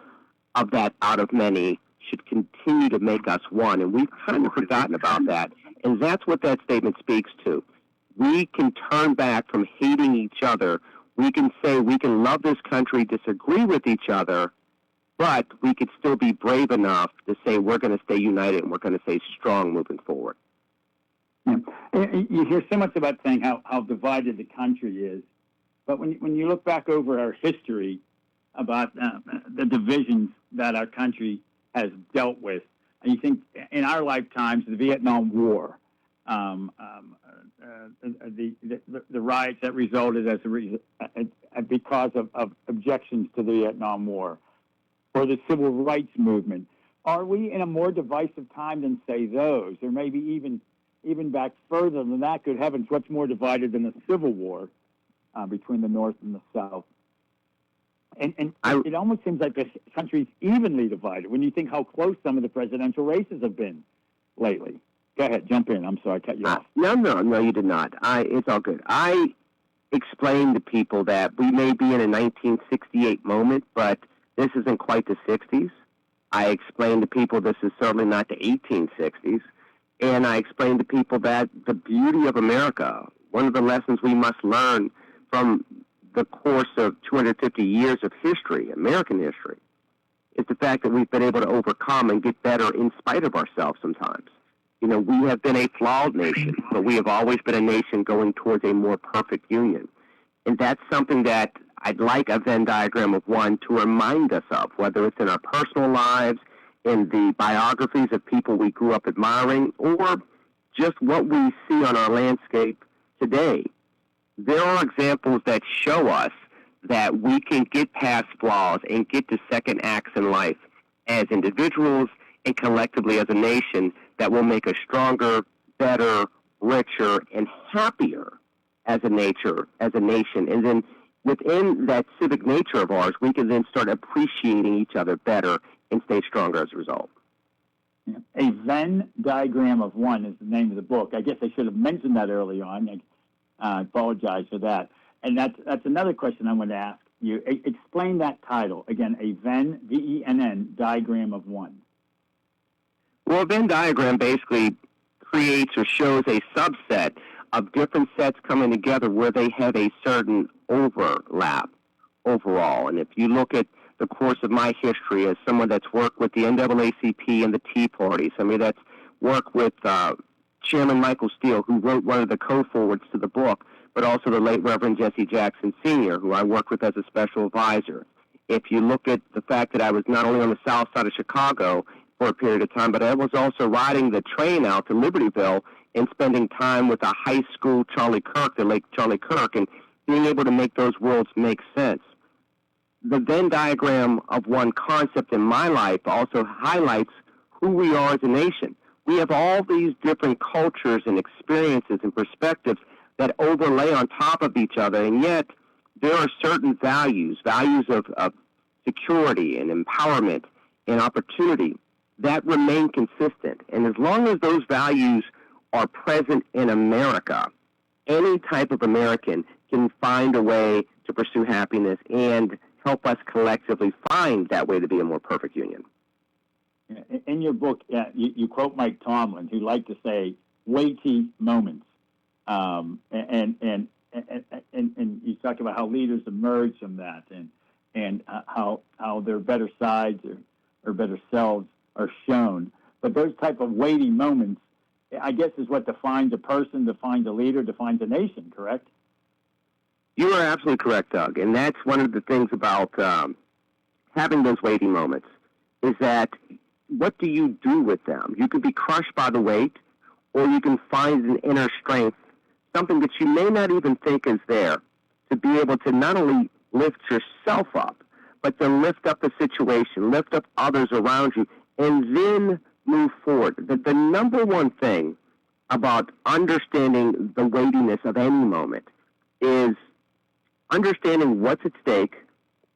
Speaker 21: of that out of many, should continue to make us one. And we've kind of forgotten about that. And that's what that statement speaks to. We can turn back from hating each other. We can say we can love this country, disagree with each other, but we could still be brave enough to say we're going to stay united and we're going to stay strong moving forward.
Speaker 20: Yeah. You hear so much about saying how divided the country is, but when you look back over our history about the divisions that our country has dealt with, and you think in our lifetimes, the Vietnam War, the riots that resulted because of objections to the Vietnam War, or the civil rights movement. Are we in a more divisive time than, say, those? Or maybe even back further than that? Good heavens, what's more divided than the Civil War between the North and the South? And it almost seems like this country's evenly divided when you think how close some of the presidential races have been lately. Go ahead, jump in. I'm sorry, I cut you off.
Speaker 21: No, you did not. It's all good. I explained to people that we may be in a 1968 moment, but this isn't quite the 60s. I explained to people this is certainly not the 1860s. And I explained to people that the beauty of America, one of the lessons we must learn from the course of 250 years of history, American history, is the fact that we've been able to overcome and get better in spite of ourselves sometimes. You know, we have been a flawed nation, but we have always been a nation going towards a more perfect union. And that's something that I'd like a Venn diagram of one to remind us of, whether it's in our personal lives, in the biographies of people we grew up admiring, or just what we see on our landscape today. There are examples that show us that we can get past flaws and get to second acts in life as individuals and collectively as a nation that will make us stronger, better, richer, and happier as a nation. And then within that civic nature of ours, we can then start appreciating each other better and stay stronger as a result.
Speaker 20: A Venn diagram of one is the name of the book. I guess I should have mentioned that early on. I apologize for that. And that's another question I want to ask you. Explain that title again. A Venn, V-E-N-N, diagram of one.
Speaker 21: Well, a Venn diagram basically creates or shows a subset of different sets coming together where they have a certain overlap overall. And if you look at the course of my history as someone that's worked with the NAACP and the Tea Party, somebody that's worked with Chairman Michael Steele, who wrote one of the co-forwards to the book, but also the late Reverend Jesse Jackson Sr., who I worked with as a special advisor. If you look at the fact that I was not only on the south side of Chicago for a period of time, but I was also riding the train out to Libertyville and spending time with a high school Charlie Kirk, the late Charlie Kirk, and being able to make those worlds make sense. The Venn diagram of one concept in my life also highlights who we are as a nation. We have all these different cultures and experiences and perspectives that overlay on top of each other, and yet there are certain values of security and empowerment and opportunity that remain consistent. And as long as those values are present in America, any type of American can find a way to pursue happiness and help us collectively find that way to be a more perfect union.
Speaker 20: In your book, you quote Mike Tomlin, who liked to say weighty moments. And you talk about how leaders emerge from that and how their better sides or better selves are shown. But those type of weighty moments, I guess, is what defines a person, defines a leader, defines a nation, correct?
Speaker 21: You are absolutely correct, Doug. And that's one of the things about having those weighty moments, is that what do you do with them? You can be crushed by the weight, or you can find an inner strength, something that you may not even think is there, to be able to not only lift yourself up, but to lift up the situation, lift up others around you, and then move forward. The number one thing about understanding the weightiness of any moment is understanding what's at stake,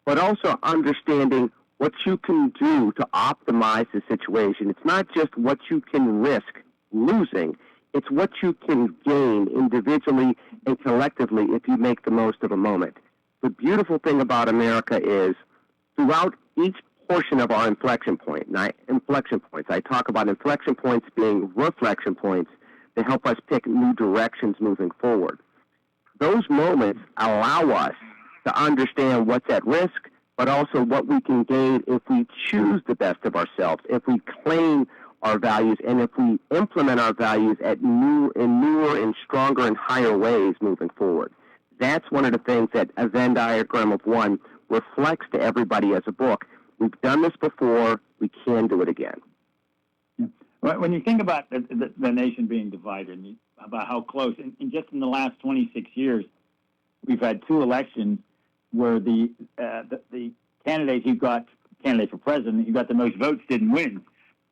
Speaker 21: but also understanding what you can do to optimize the situation. It's not just what you can risk losing, it's what you can gain individually and collectively if you make the most of a moment. The beautiful thing about America is throughout each portion of our inflection points, I talk about inflection points being reflection points to help us pick new directions moving forward. Those moments allow us to understand what's at risk, but also what we can gain if we choose the best of ourselves, if we claim our values, and if we implement our values at newer and stronger and higher ways moving forward. That's one of the things that a Venn diagram of one reflects to everybody as a book. We've done this before. We can do it again.
Speaker 20: Yeah. When you think about the nation being divided, and about how close, and just in the last 26 years, we've had two elections where the candidate for president who got the most votes didn't win.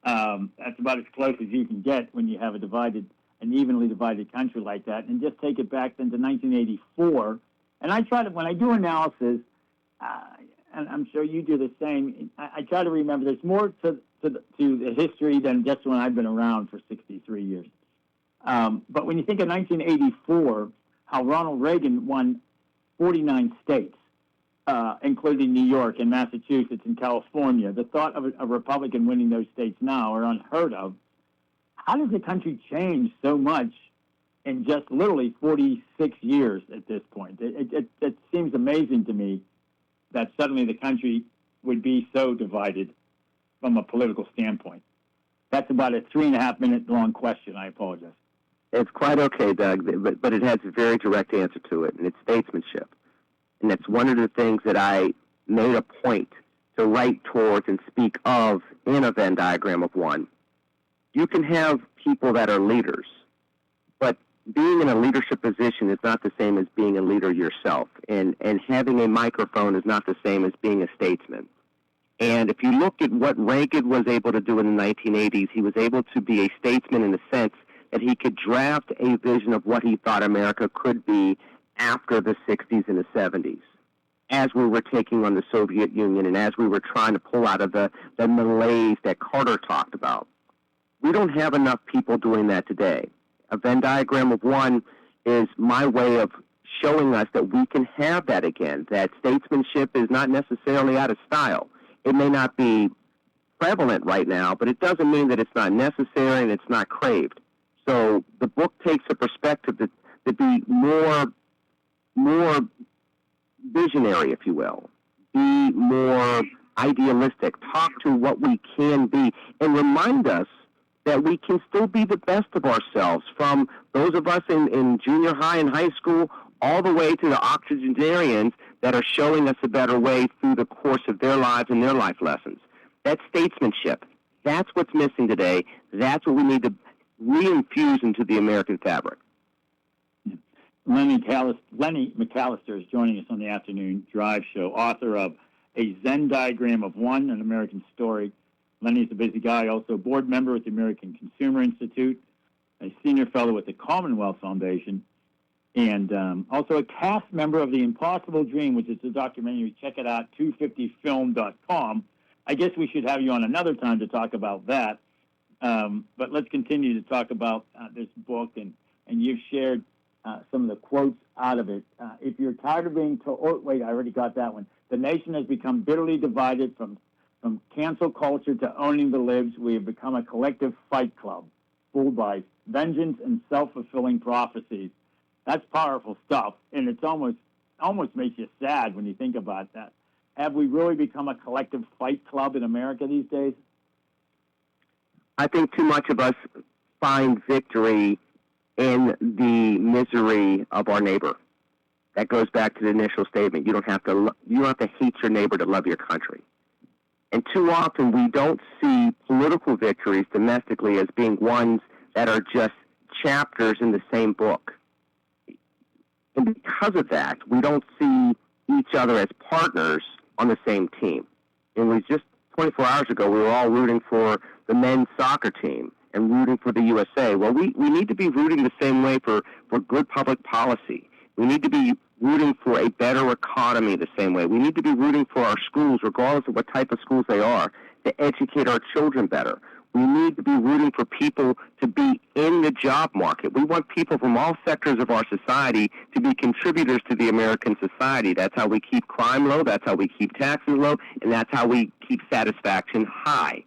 Speaker 20: That's about as close as you can get when you have an evenly divided country like that. And just take it back then to 1984. And when I do analysis, and I'm sure you do the same, I try to remember there's more to the history than just when I've been around for 63 years. But when you think of 1984, how Ronald Reagan won 49 states, including New York and Massachusetts and California, the thought of a Republican winning those states now are unheard of. How does the country change so much in just literally 46 years at this point? It seems amazing to me that suddenly the country would be so divided from a political standpoint. That's about a 3.5-minute long question. I apologize.
Speaker 4: It's quite okay, Doug, but it has a very direct answer to it, and it's statesmanship. And that's one of the things that I made a point to write towards and speak of in a Venn diagram of one. You can have people that are leaders, but being in a leadership position is not the same as being a leader yourself. And having a microphone is not the same as being a statesman. And if you look at what Reagan was able to do in the 1980s, he was able to be a statesman in the sense that he could draft a vision of what he thought America could be after the 60s and the 70s, as we were taking on the Soviet Union and as we were trying to pull out of the malaise that Carter talked about. We don't have enough people doing that today. A Venn diagram of one is my way of showing us that we can have that again, that statesmanship is not necessarily out of style. It may not be prevalent right now, but it doesn't mean that it's not necessary and it's not craved. So the book takes a perspective to be more visionary, if you will, be more idealistic, talk to what we can be, and remind us that we can still be the best of ourselves, from those of us in junior high and high school all the way to the octogenarians that are showing us a better way through the course of their lives and their life lessons. That's statesmanship. That's what's missing today. That's what we need to reinfuse into the American fabric.
Speaker 20: Lenny McAllister is joining us on the Afternoon Drive Show, author of A Venn Diagram of One, An American Story. Lenny's a busy guy, also a board member at the American Consumer Institute, a senior fellow at the Commonwealth Foundation, and also a cast member of The Impossible Dream, which is a documentary. Check it out, 250film.com. I guess we should have you on another time to talk about that. But let's continue to talk about this book, and you've shared some of the quotes out of it. If you're tired of being told, oh, wait, I already got that one. The nation has become bitterly divided from cancel culture to owning the libs. We have become a collective fight club, fooled by vengeance and self-fulfilling prophecies. That's powerful stuff, and it's almost makes you sad when you think about that. Have we really become a collective fight club in America these days?
Speaker 4: I think too much of us find victory in the misery of our neighbor. That goes back to the initial statement. You don't have to hate your neighbor to love your country. And too often we don't see political victories domestically as being ones that are just chapters in the same book. And because of that, we don't see each other as partners on the same team. And we just 24 hours ago, we were all rooting for the men's soccer team and rooting for the USA. Well, we need to be rooting the same way for good public policy. We need to be rooting for a better economy the same way. We need to be rooting for our schools, regardless of what type of schools they are, to educate our children better. We need to be rooting for people to be in the job market. We want people from all sectors of our society to be contributors to the American society. That's how we keep crime low, that's how we keep taxes low, and that's how we keep satisfaction high.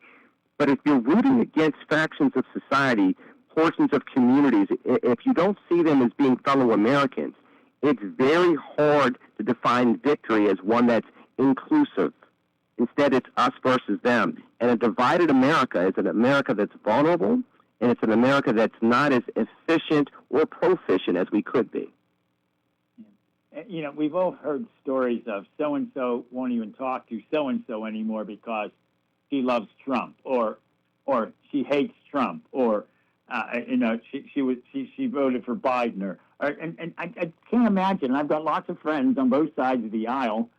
Speaker 4: But if you're rooting against factions of society, portions of communities, if you don't see them as being fellow Americans, it's very hard to define victory as one that's inclusive. Instead, it's us versus them. And a divided America is an America that's vulnerable, and it's an America that's not as efficient or proficient as we could be.
Speaker 20: You know, we've all heard stories of so-and-so won't even talk to so-and-so anymore because he loves Trump, or or she hates Trump, or she voted for Biden, and I can't imagine. I've got lots of friends on both sides of the aisle.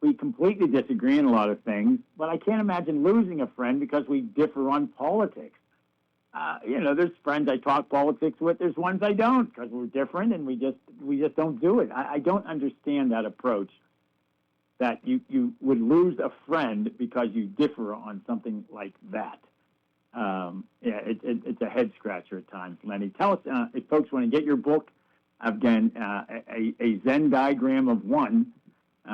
Speaker 20: We completely disagree on a lot of things, but I can't imagine losing a friend because we differ on politics. There's friends I talk politics with. There's ones I don't because we're different and we just don't do it. I don't understand that approach. That you would lose a friend because you differ on something like that. It's a head scratcher at times. Lenny, tell us if folks want to get your book. Again, a Venn diagram of one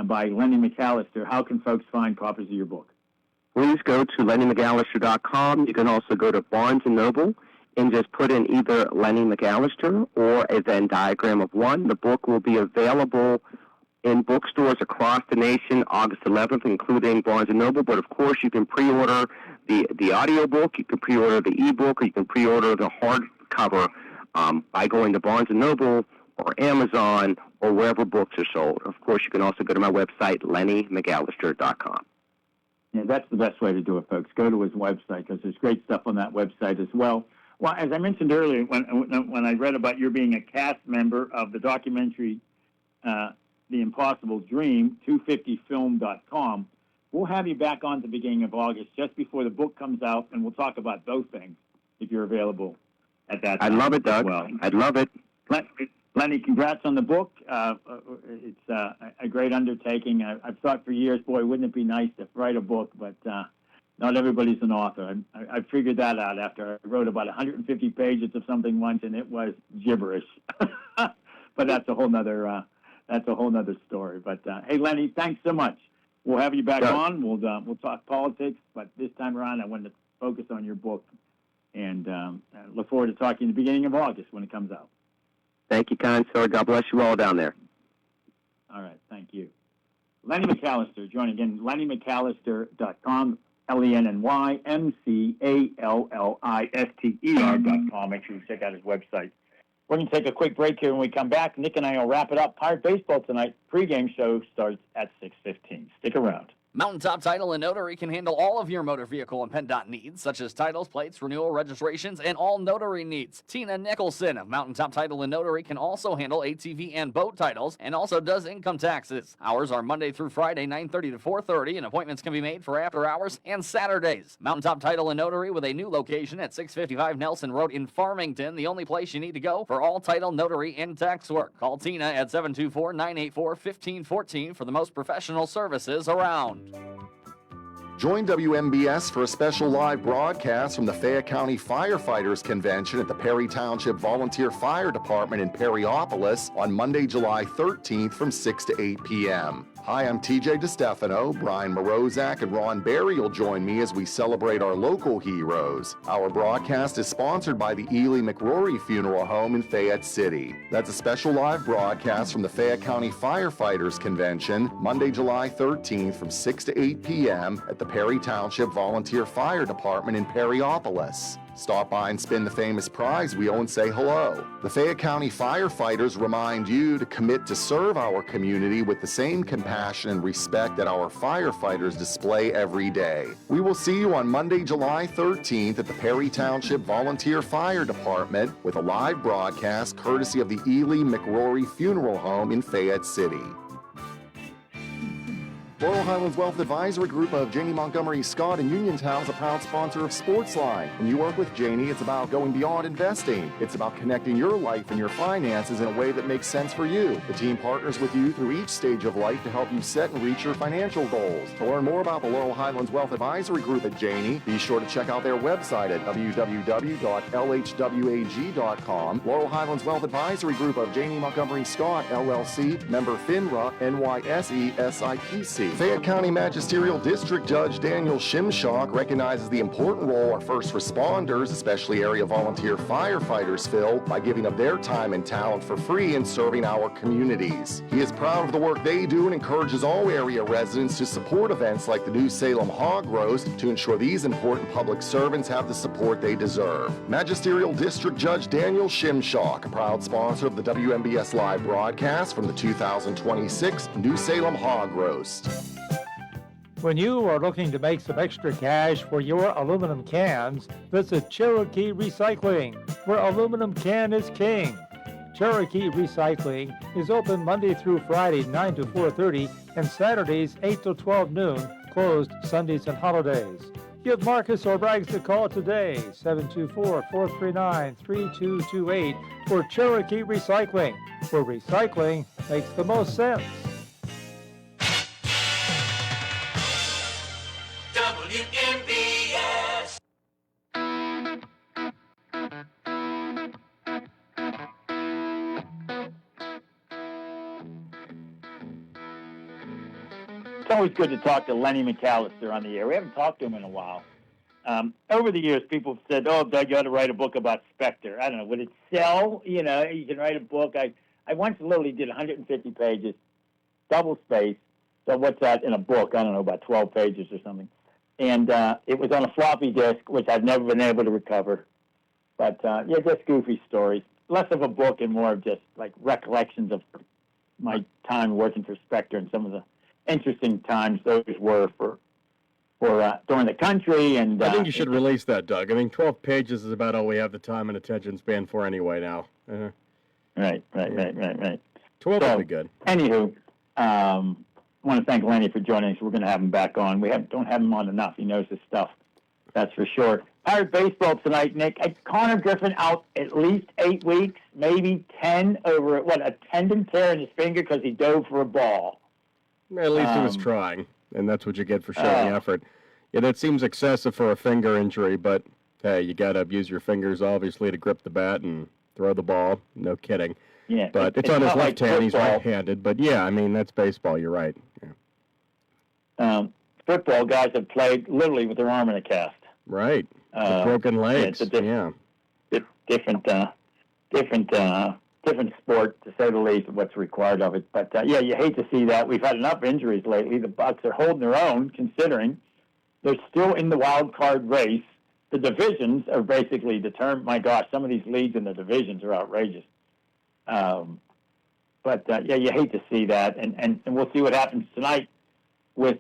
Speaker 20: by Lenny McAllister. How can folks find copies of your book?
Speaker 4: Please go to LennyMcAllister.com. You can also go to Barnes & Noble and just put in either Lenny McAllister or a Venn diagram of one. The book will be available in bookstores across the nation August 11th, including Barnes & Noble. But, of course, you can pre-order the audio book, you can pre-order the e-book, or you can pre-order the hardcover by going to Barnes & Noble or Amazon or wherever books are sold. Of course, you can also go to my website, LennyMcAllister.com.
Speaker 20: Yeah, that's the best way to do it, folks. Go to his website because there's great stuff on that website as well. Well, as I mentioned earlier, when I read about your being a cast member of the documentary The Impossible Dream, 250film.com, we'll have you back on at the beginning of August, just before the book comes out, and we'll talk about those things if you're available at that time.
Speaker 4: I'd love it, Doug.
Speaker 20: Well.
Speaker 4: I'd love it.
Speaker 20: Lenny, congrats on the book. It's a great undertaking. I've thought for years, boy, wouldn't it be nice to write a book, but not everybody's an author. I figured that out after I wrote about 150 pages of something once, and it was gibberish. But that's a whole nother story. But hey, Lenny, thanks so much. We'll have you back on. We'll talk politics, but this time around, I wanted to focus on your book, and look forward to talking at the beginning of August when it comes out.
Speaker 4: Thank you, kind sir. God bless you all down there.
Speaker 20: All right, thank you. Lenny McAllister, joining again, LennyMcAllister.com, LennyMcAllister.com. Make sure you check out his website. We're going to take a quick break here. When we come back, Nick and I will wrap it up. Pirate Baseball tonight. Pre-game show starts at 6:15. Stick around.
Speaker 6: Mountaintop Title and Notary can handle all of your motor vehicle and PennDOT needs, such as titles, plates, renewal, registrations, and all notary needs. Tina Nicholson of Mountaintop Title and Notary can also handle ATV and boat titles and also does income taxes. Hours are Monday through Friday, 9:30 to 4:30, and appointments can be made for after hours and Saturdays. Mountaintop Title and Notary with a new location at 655 Nelson Road in Farmington, the only place you need to go for all title, notary, and tax work. Call Tina at 724-984-1514 for the most professional services around.
Speaker 7: Join WMBS for a special live broadcast from the Fayette County Firefighters Convention at the Perry Township Volunteer Fire Department in Perryopolis on Monday, July 13th from 6 to 8 p.m. Hi, I'm TJ DeStefano. Brian Morozak and Ron Berry will join me as we celebrate our local heroes. Our broadcast is sponsored by the Ely McRory Funeral Home in Fayette City. That's a special live broadcast from the Fayette County Firefighters Convention, Monday, July 13th from 6 to 8 p.m. at the Perry Township Volunteer Fire Department in Perryopolis. Stop by and spin the famous prize wheel and say hello. The Fayette County firefighters remind you to commit to serve our community with the same compassion and respect that our firefighters display every day. We will see you on Monday, July 13th at the Perry Township Volunteer Fire Department with a live broadcast courtesy of the Ely McRory Funeral Home in Fayette City. Laurel Highlands Wealth Advisory Group of Janie Montgomery Scott in Uniontown is a proud sponsor of Sportsline. When you work with Janie, it's about going beyond investing. It's about connecting your life and your finances in a way that makes sense for you. The team partners with you through each stage of life to help you set and reach your financial goals. To learn more about the Laurel Highlands Wealth Advisory Group at Janie, be sure to check out their website at www.lhwag.com. Laurel Highlands Wealth Advisory Group of Janie Montgomery Scott, LLC, member FINRA, NYSE, SIPC. Fayette County Magisterial District Judge Daniel Shimshock recognizes the important role our first responders, especially area volunteer firefighters, fill by giving of their time and talent for free in serving our communities. He is proud of the work they do and encourages all area residents to support events like the New Salem Hog Roast to ensure these important public servants have the support they deserve. Magisterial District Judge Daniel Shimshock, a proud sponsor of the WMBS Live broadcast from the 2026 New Salem Hog Roast.
Speaker 23: When you are looking to make some extra cash for your aluminum cans, visit Cherokee Recycling, where aluminum can is king. Cherokee Recycling is open Monday through Friday 9 to 4:30 and Saturdays 8 to 12 noon, closed Sundays and holidays. Give Marcus or Braggs a call today, 724-439-3228 for Cherokee Recycling, where recycling makes the most sense.
Speaker 16: WMBS.
Speaker 20: It's always good to talk to Lenny McAllister on the air. We haven't talked to him in a while. Over the years, people have said, "Oh, Doug, you ought to write a book about Spectre." I don't know. Would it sell? You know, you can write a book. I once literally did 150 pages, double space. So what's that in a book? I don't know, about 12 pages or something. And it was on a floppy disk, which I've never been able to recover. But, yeah, just goofy stories. Less of a book and more of just, like, recollections of my time working for Spectre and some of the interesting times those were for during the country. And
Speaker 3: I think you should release that, Doug. I mean, 12 pages is about all we have the time and attention span for anyway now.
Speaker 20: Right.
Speaker 3: 12
Speaker 20: So,
Speaker 3: would be good.
Speaker 20: Anywho, I want to thank Lenny for joining us. We're going to have him back on. We don't have him on enough. He knows his stuff. That's for sure. Pirate baseball tonight, Nick. Connor Griffin out at least 8 weeks, maybe 10 over, a tendon tear in his finger because he dove for a ball.
Speaker 3: At least he was trying, and that's what you get for showing effort. Yeah, that seems excessive for a finger injury, but hey, you got to use your fingers, obviously, to grip the bat and throw the ball. No kidding.
Speaker 20: Yeah,
Speaker 3: but it's on his
Speaker 20: not
Speaker 3: left
Speaker 20: like
Speaker 3: hand. He's
Speaker 20: football.
Speaker 3: right-handed. But yeah, I mean, that's baseball. You're right. Yeah.
Speaker 20: Football guys have played literally with their arm in a cast.
Speaker 3: Right. With broken legs.
Speaker 20: It's a different sport, to say the least, of what's required of it. But, yeah, you hate to see that. We've had enough injuries lately. The Bucs are holding their own, considering they're still in the wild card race. The divisions are basically determined. My gosh, some of these leads in the divisions are outrageous. But, yeah, you hate to see that. And we'll see what happens tonight with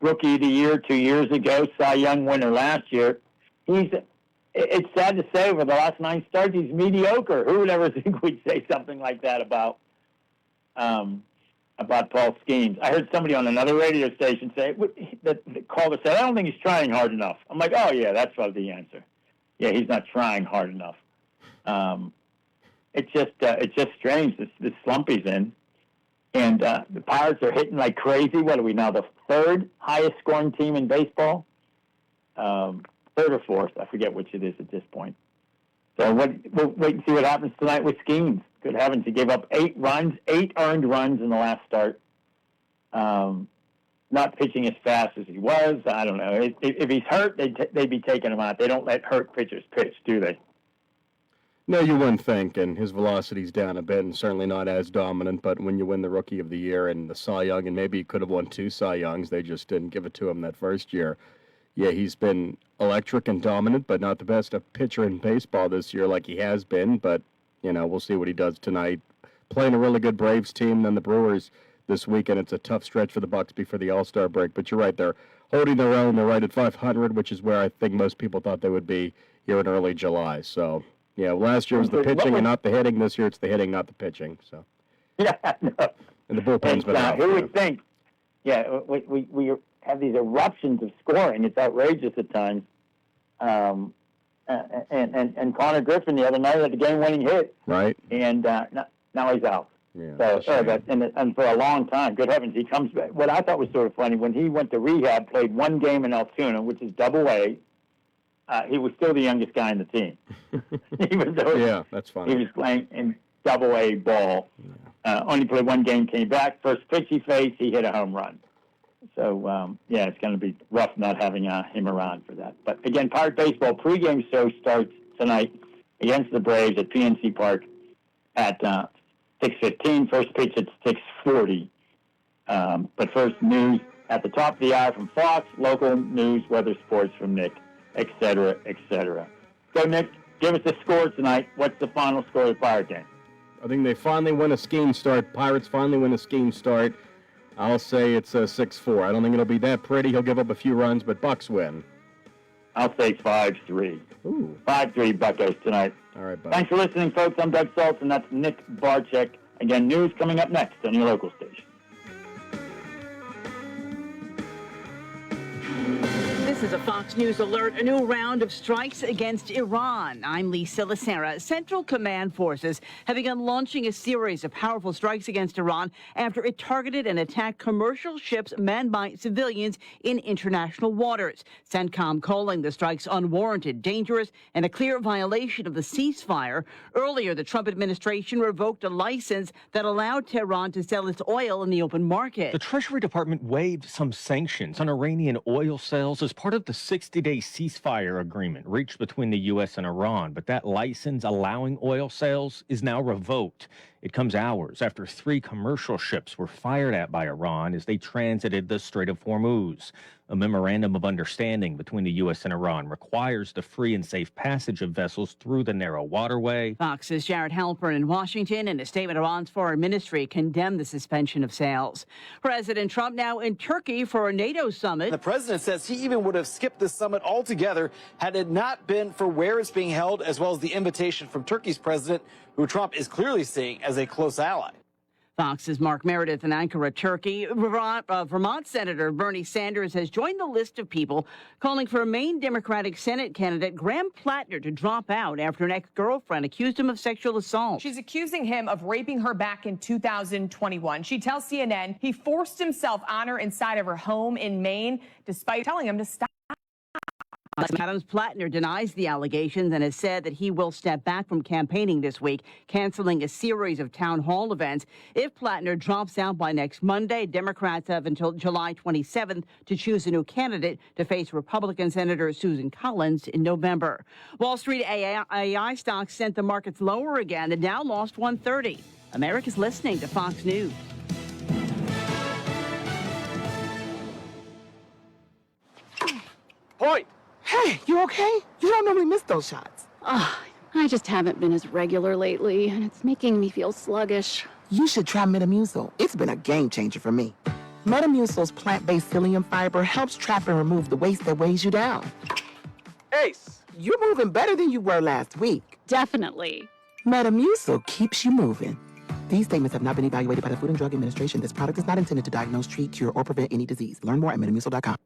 Speaker 20: Rookie of the Year 2 years ago, Cy Young winner last year. It's sad to say, over the last 9 starts, he's mediocre. Who would ever think we'd say something like that about Paul Skeens? I heard somebody on another radio station say, the caller said, "I don't think he's trying hard enough." I'm like, oh, yeah, that's probably the answer. Yeah, he's not trying hard enough. It's just strange, this slump he's in. And the Pirates are hitting like crazy. What are we now, the 3rd highest scoring team in baseball? 3rd or 4th, I forget which it is at this point. So we'll wait and see what happens tonight with Skeens. Good heavens, he gave up 8 earned runs in the last start. Not pitching as fast as he was. I don't know. If he's hurt, they'd be taking him out. They don't let hurt pitchers pitch, do they?
Speaker 3: No, you wouldn't think, and his velocity's down a bit and certainly not as dominant, but when you win the Rookie of the Year and the Cy Young, and maybe he could have won 2 Cy Youngs, they just didn't give it to him that first year. Yeah, he's been electric and dominant, but not the best pitcher in baseball this year like he has been, but, you know, we'll see what he does tonight. Playing a really good Braves team, then the Brewers this weekend. It's a tough stretch for the Bucs before the All-Star break, but you're right, they're holding their own. They're right at 500, which is where I think most people thought they would be here in early July, so... Yeah, last year was the pitching and not the hitting. This year it's the hitting, not the pitching. So
Speaker 20: yeah, no.
Speaker 3: And the bullpen's been out.
Speaker 20: Who would think? Yeah, we have these eruptions of scoring. It's outrageous at times. And Connor Griffin the other night had the game-winning hit.
Speaker 3: Right.
Speaker 20: And now he's out.
Speaker 3: Yeah.
Speaker 20: So and for a long time, good heavens, he comes back. What I thought was sort of funny, when he went to rehab, played 1 game in Altoona, which is Double-A. He was still the youngest guy in the team. Even though
Speaker 3: yeah, that's funny.
Speaker 20: He was playing in Double-A ball. Only played 1 game, came back. First pitch he faced, he hit a home run. So, yeah, it's going to be rough not having him around for that. But, again, Pirate Baseball pregame show starts tonight against the Braves at PNC Park at 6:15. First pitch at 6:40. But first, news at the top of the hour from Fox, local news, weather, sports from Nick, et cetera, et cetera. So, Nick, give us the score tonight. What's the final score of the Pirate game?
Speaker 3: I think they finally win a scheme start. Pirates finally win a scheme start. I'll say it's a 6-4. I don't think it'll be that pretty. He'll give up a few runs, but Bucks win.
Speaker 20: I'll say 5-3.
Speaker 3: Ooh.
Speaker 20: 5-3 Buccos tonight.
Speaker 3: All right, Buck.
Speaker 20: Thanks for listening, folks. I'm Doug Saltzman, and that's Nick Barczyk. Again, news coming up next on your local station.
Speaker 8: This is a Fox News alert. A new round of strikes against Iran. I'm Lisa Lacera. Central Command forces have begun launching a series of powerful strikes against Iran after it targeted and attacked commercial ships manned by civilians in international waters. CENTCOM calling the strikes unwarranted, dangerous, and a clear violation of the ceasefire. Earlier, the Trump administration revoked a license that allowed Tehran to sell its oil in the open market.
Speaker 11: The Treasury Department waived some sanctions on Iranian oil sales as part of the 60-day ceasefire agreement reached between the U.S. and Iran, but that license allowing oil sales is now revoked. It comes hours after 3 commercial ships were fired at by Iran as they transited the Strait of Hormuz. A memorandum of understanding between the U.S. and Iran requires the free and safe passage of vessels through the narrow waterway.
Speaker 8: Fox's Jared Halpern in Washington. In a statement, Iran's foreign ministry condemned the suspension of sales. President Trump now in Turkey for a NATO summit.
Speaker 12: The president says he even would have skipped the summit altogether had it not been for where it's being held, as well as the invitation from Turkey's president, who Trump is clearly seeing as a close ally.
Speaker 8: Fox's Mark Meredith in Ankara, Turkey. Vermont Senator Bernie Sanders has joined the list of people calling for Maine Democratic Senate candidate Graham Plattner to drop out after an ex-girlfriend accused him of sexual assault.
Speaker 24: She's accusing him of raping her back in 2021. She tells CNN he forced himself on her inside of her home in Maine, despite telling him to stop.
Speaker 8: Adams Plattner denies the allegations and has said that he will step back from campaigning this week, canceling a series of town hall events. If Plattner drops out by next Monday, Democrats have until July 27th to choose a new candidate to face Republican Senator Susan Collins in November. Wall Street AI stocks sent the markets lower again and now lost 130. America's listening to Fox News.
Speaker 25: Point. Hey, you okay? You don't normally miss those shots.
Speaker 26: I just haven't been as regular lately, and it's making me feel sluggish.
Speaker 25: You should try Metamucil. It's been a game changer for me. Metamucil's plant-based psyllium fiber helps trap and remove the waste that weighs you down. Ace, you're moving better than you were last week.
Speaker 26: Definitely.
Speaker 25: Metamucil keeps you moving. These statements have not been evaluated by the Food and Drug Administration. This product is not intended to diagnose, treat, cure, or prevent any disease. Learn more at metamucil.com.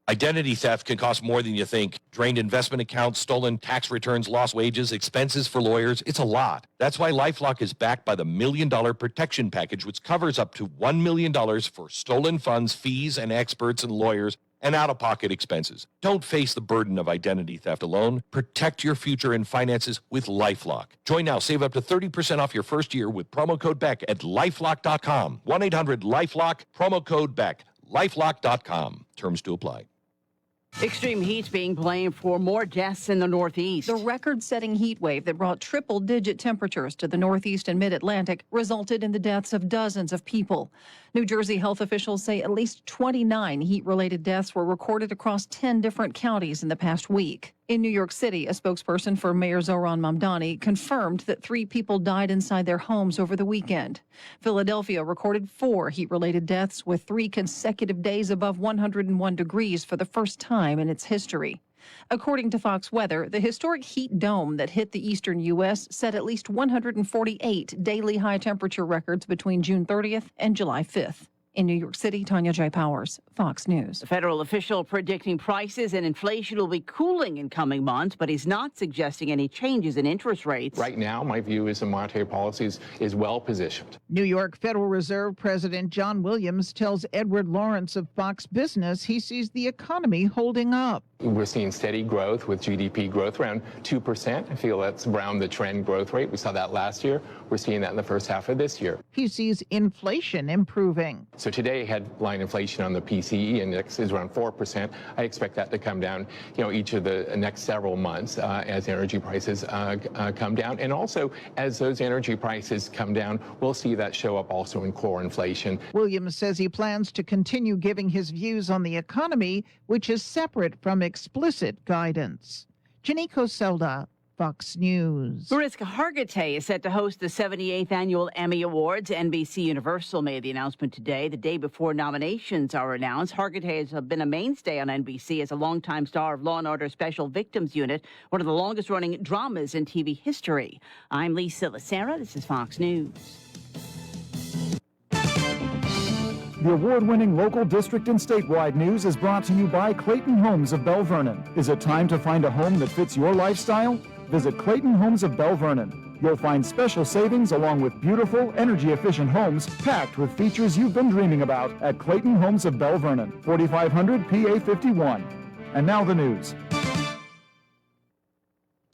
Speaker 27: Identity theft can cost more than you think. Drained investment accounts, stolen tax returns, lost wages, expenses for lawyers. It's a lot. That's why LifeLock is backed by the $1 Million Protection Package, which covers up to $1 million for stolen funds, fees, and experts and lawyers, and out-of-pocket expenses. Don't face the burden of identity theft alone. Protect your future and finances with LifeLock. Join now. Save up to 30% off your first year with promo code BECK at LifeLock.com. 1-800-LifeLock, promo code BECK. LifeLock.com. Terms to apply.
Speaker 8: Extreme heat's being blamed for more deaths in the Northeast.
Speaker 28: The record-setting heat wave that brought triple-digit temperatures to the Northeast and Mid-Atlantic resulted in the deaths of dozens of people. New Jersey health officials say at least 29 heat-related deaths were recorded across 10 different counties in the past week. In New York City, a spokesperson for Mayor Zohran Mamdani confirmed that 3 people died inside their homes over the weekend. Philadelphia recorded 4 heat-related deaths, with 3 consecutive days above 101 degrees for the first time in its history. According to Fox Weather, the historic heat dome that hit the eastern U.S. set at least 148 daily high temperature records between June 30th and July 5th. In New York City, Tanya J. Powers, Fox News.
Speaker 8: A federal official predicting prices and inflation will be cooling in coming months, but he's not suggesting any changes in interest rates.
Speaker 29: Right now, my view is the monetary policy is well positioned.
Speaker 30: New York Federal Reserve President John Williams tells Edward Lawrence of Fox Business he sees the economy holding up.
Speaker 29: We're seeing steady growth with GDP growth around 2%. I feel that's around the trend growth rate. We saw that last year. We're seeing that in the first half of this year.
Speaker 30: He sees inflation improving.
Speaker 29: So today, headline inflation on the PCE index is around 4%. I expect that to come down, each of the next several months as energy prices come down. And also, as those energy prices come down, we'll see that show up also in core inflation.
Speaker 30: Williams says he plans to continue giving his views on the economy, which is separate from explicit guidance. Janiko Selda, Fox News.
Speaker 8: Mariska Hargitay is set to host the 78th Annual Emmy Awards. NBC Universal made the announcement today, the day before nominations are announced. Hargitay has been a mainstay on NBC as a longtime star of Law & Order Special Victims Unit, one of the longest-running dramas in TV history. I'm Lee Silasera. This is Fox News.
Speaker 22: The award-winning local, district, and statewide news is brought to you by Clayton Homes of Belle Vernon. Is it time to find a home that fits your lifestyle? Visit Clayton Homes of Belle Vernon. You'll find special savings along with beautiful, energy-efficient homes packed with features you've been dreaming about at Clayton Homes of Belle Vernon, 4500 PA 51. And now the news.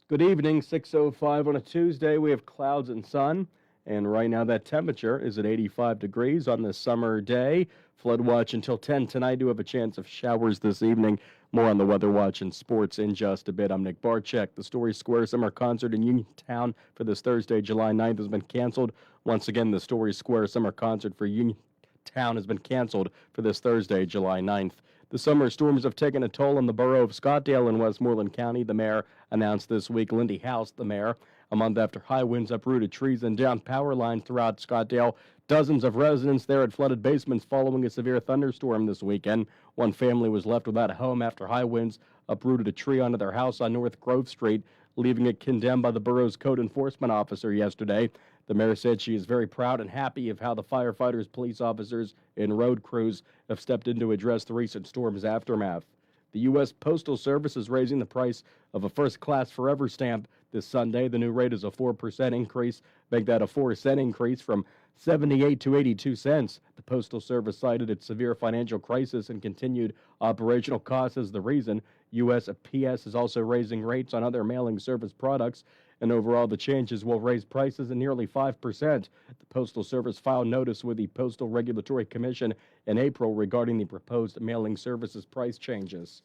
Speaker 3: Good evening, 6:05 on a Tuesday. We have clouds and sun. And right now that temperature is at 85 degrees on this summer day. Flood watch until 10 tonight. Do have a chance of showers this evening. More on the weather watch and sports in just a bit. I'm Nick Barczyk. The Story Square Summer Concert in Uniontown for this Thursday, July 9th has been canceled. Once again, the Story Square Summer Concert for Uniontown has been canceled for this Thursday, July 9th. The summer storms have taken a toll on the borough of Scottdale in Westmoreland County. The mayor announced this week, Lindy House, the mayor, a month after high winds uprooted trees and downed power lines throughout Scottdale. Dozens of residents there had flooded basements following a severe thunderstorm this weekend. One family was left without a home after high winds uprooted a tree onto their house on North Grove Street, leaving it condemned by the borough's code enforcement officer yesterday. The mayor said she is very proud and happy of how the firefighters, police officers, and road crews have stepped in to address the recent storm's aftermath. The U.S. Postal Service is raising the price of a first-class Forever stamp this Sunday. The new rate is a 4% increase, make that a 4-cent increase from 78 to 82 cents. The Postal Service cited its severe financial crisis and continued operational costs as the reason. USPS is also raising rates on other mailing service products, and overall the changes will raise prices in nearly 5%. The Postal Service filed notice with the Postal Regulatory Commission in April regarding the proposed mailing services price changes.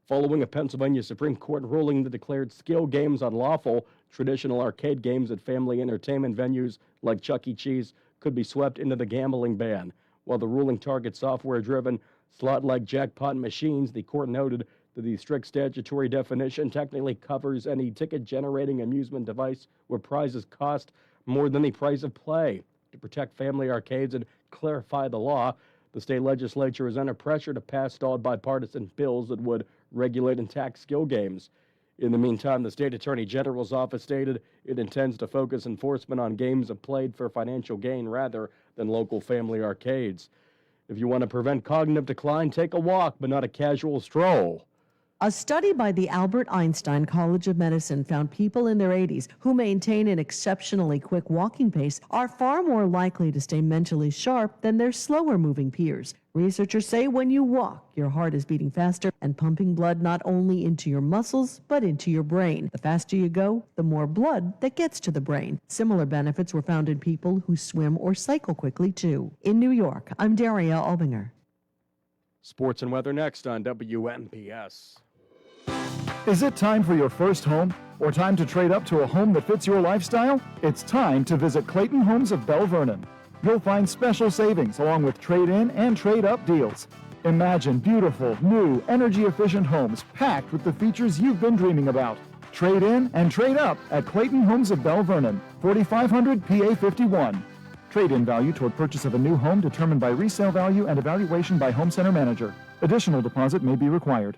Speaker 3: Following a Pennsylvania Supreme Court ruling that declared skill games unlawful, traditional arcade games at family entertainment venues like Chuck E. Cheese could be swept into the gambling ban. While the ruling targets software-driven, slot-like jackpot machines, the court noted that the strict statutory definition technically covers any ticket-generating amusement device where prizes cost more than the price of play. To protect family arcades and clarify the law, the state legislature is under pressure to pass stalled bipartisan bills that would regulate and tax skill games. In the meantime, the state attorney general's office stated it intends to focus enforcement on games played for financial gain rather than local family arcades. If you want to prevent cognitive decline, take a walk, but not a casual stroll.
Speaker 1: A study by the Albert Einstein College of Medicine found people in their 80s who maintain an exceptionally quick walking pace are far more likely to stay mentally sharp than their slower-moving peers. Researchers say when you walk, your heart is beating faster and pumping blood not only into your muscles, but into your brain. The faster you go, the more blood that gets to the brain. Similar benefits were found in people who swim or cycle quickly, too. In New York, I'm Daria Albinger.
Speaker 3: Sports and weather next on WMPS.
Speaker 22: Is it time for your first home or time to trade up to a home that fits your lifestyle? It's time to visit Clayton Homes of Belle Vernon. You'll find special savings along with trade-in and trade-up deals. Imagine beautiful, new, energy-efficient homes packed with the features you've been dreaming about. Trade in and trade up at Clayton Homes of Belle Vernon, 4500 PA 51. Trade-in value toward purchase of a new home determined by resale value and evaluation by home center manager. Additional deposit may be required.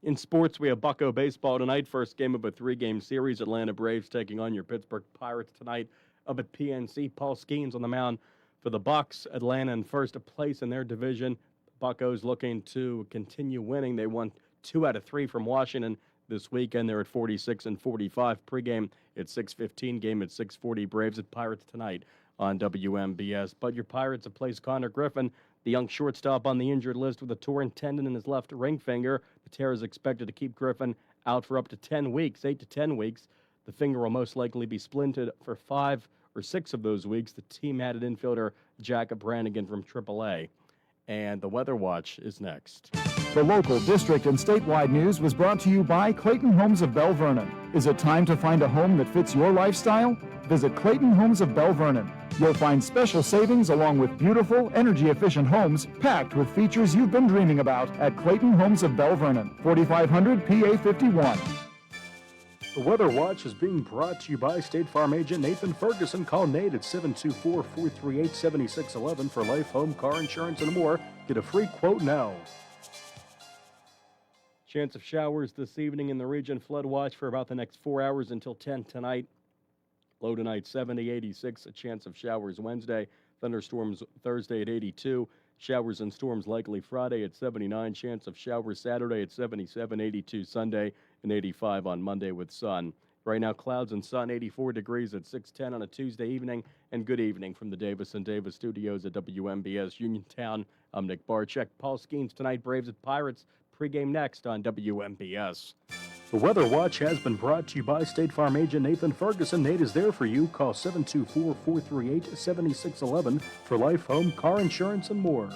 Speaker 3: In sports, we have Bucco baseball tonight. First game of a 3-game series. Atlanta Braves taking on your Pittsburgh Pirates tonight up at PNC. Paul Skeens on the mound for the Bucks. Atlanta in first place in their division. Buccos looking to continue winning. They won 2 out of 3 from Washington this weekend. They're at 46-45. Pregame at 6:15. Game at 6:40. Braves at Pirates tonight on WMBS. But your Pirates have placed Connor Griffin, the young shortstop, on the injured list with a torn tendon in his left ring finger. The tear is expected to keep Griffin out for up to 10 weeks, 8 to 10 weeks. The finger will most likely be splinted for 5 or 6 of those weeks. The team added infielder Jacob Brannigan from AAA. And the Weather Watch is next.
Speaker 22: The local, district, and statewide news was brought to you by Clayton Homes of Belle Vernon. Is it time to find a home that fits your lifestyle? Visit Clayton Homes of Belle Vernon. You'll find special savings along with beautiful, energy-efficient homes packed with features you've been dreaming about at Clayton Homes of Belle Vernon, 4500 PA 51.
Speaker 3: The Weather Watch is being brought to you by State Farm agent Nathan Ferguson. Call Nate at 724-438-7611 for life, home, car insurance, and more. Get a free quote now. Chance of showers this evening in the region. Flood watch for about the next 4 hours until 10 tonight. Low tonight, 70, 86. A chance of showers Wednesday. Thunderstorms Thursday at 82. Showers and storms likely Friday at 79. Chance of showers Saturday at 77, 82 Sunday, and 85 on Monday with sun. Right now, clouds and sun, 84 degrees at 6:10 on a Tuesday evening. And good evening from the Davis & Davis studios at WMBS Uniontown. I'm Nick Barczyk. Paul Skeens tonight, Braves at Pirates. Pregame next on WMBS. The Weather Watch has been brought to you by State Farm agent Nathan Ferguson. Nate is there for you. Call 724-438-7611 for life, home, car insurance, and more.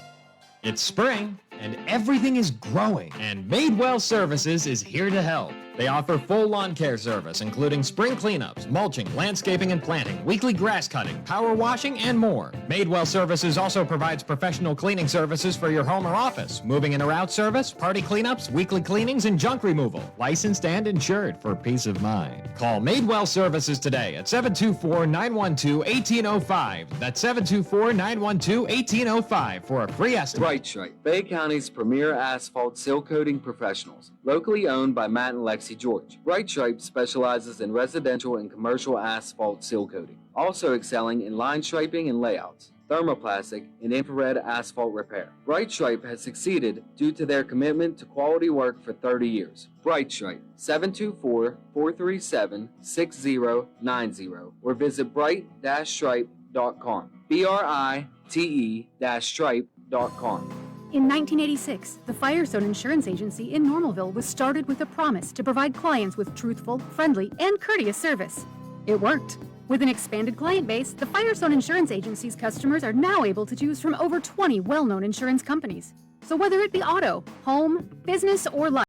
Speaker 2: It's spring, and everything is growing, and Madewell Services is here to help. They offer full lawn care service, including spring cleanups, mulching, landscaping and planting, weekly grass cutting, power washing, and more. Madewell Services also provides professional cleaning services for your home or office, moving in or out service, party cleanups, weekly cleanings, and junk removal. Licensed and insured for peace of mind. Call Madewell Services today at 724-912-1805. That's 724-912-1805 for a free estimate.
Speaker 5: Bright Stripe, Bay County's premier asphalt seal coating professionals. Locally owned by Matt and Lexi George. Bright Stripe specializes in residential and commercial asphalt seal coating, also excelling in line striping and layouts, thermoplastic, and infrared asphalt repair. Bright Stripe has succeeded due to their commitment to quality work for 30 years. Bright Stripe, 724-437-6090, or visit bright-stripe.com. BRITE-stripe.com.
Speaker 9: In 1986, the Firestone Insurance Agency in Normalville was started with a promise to provide clients with truthful, friendly, and courteous service. It worked. With an expanded client base, the Firestone Insurance Agency's customers are now able to choose from over 20 well-known insurance companies. So whether it be auto, home, business, or life,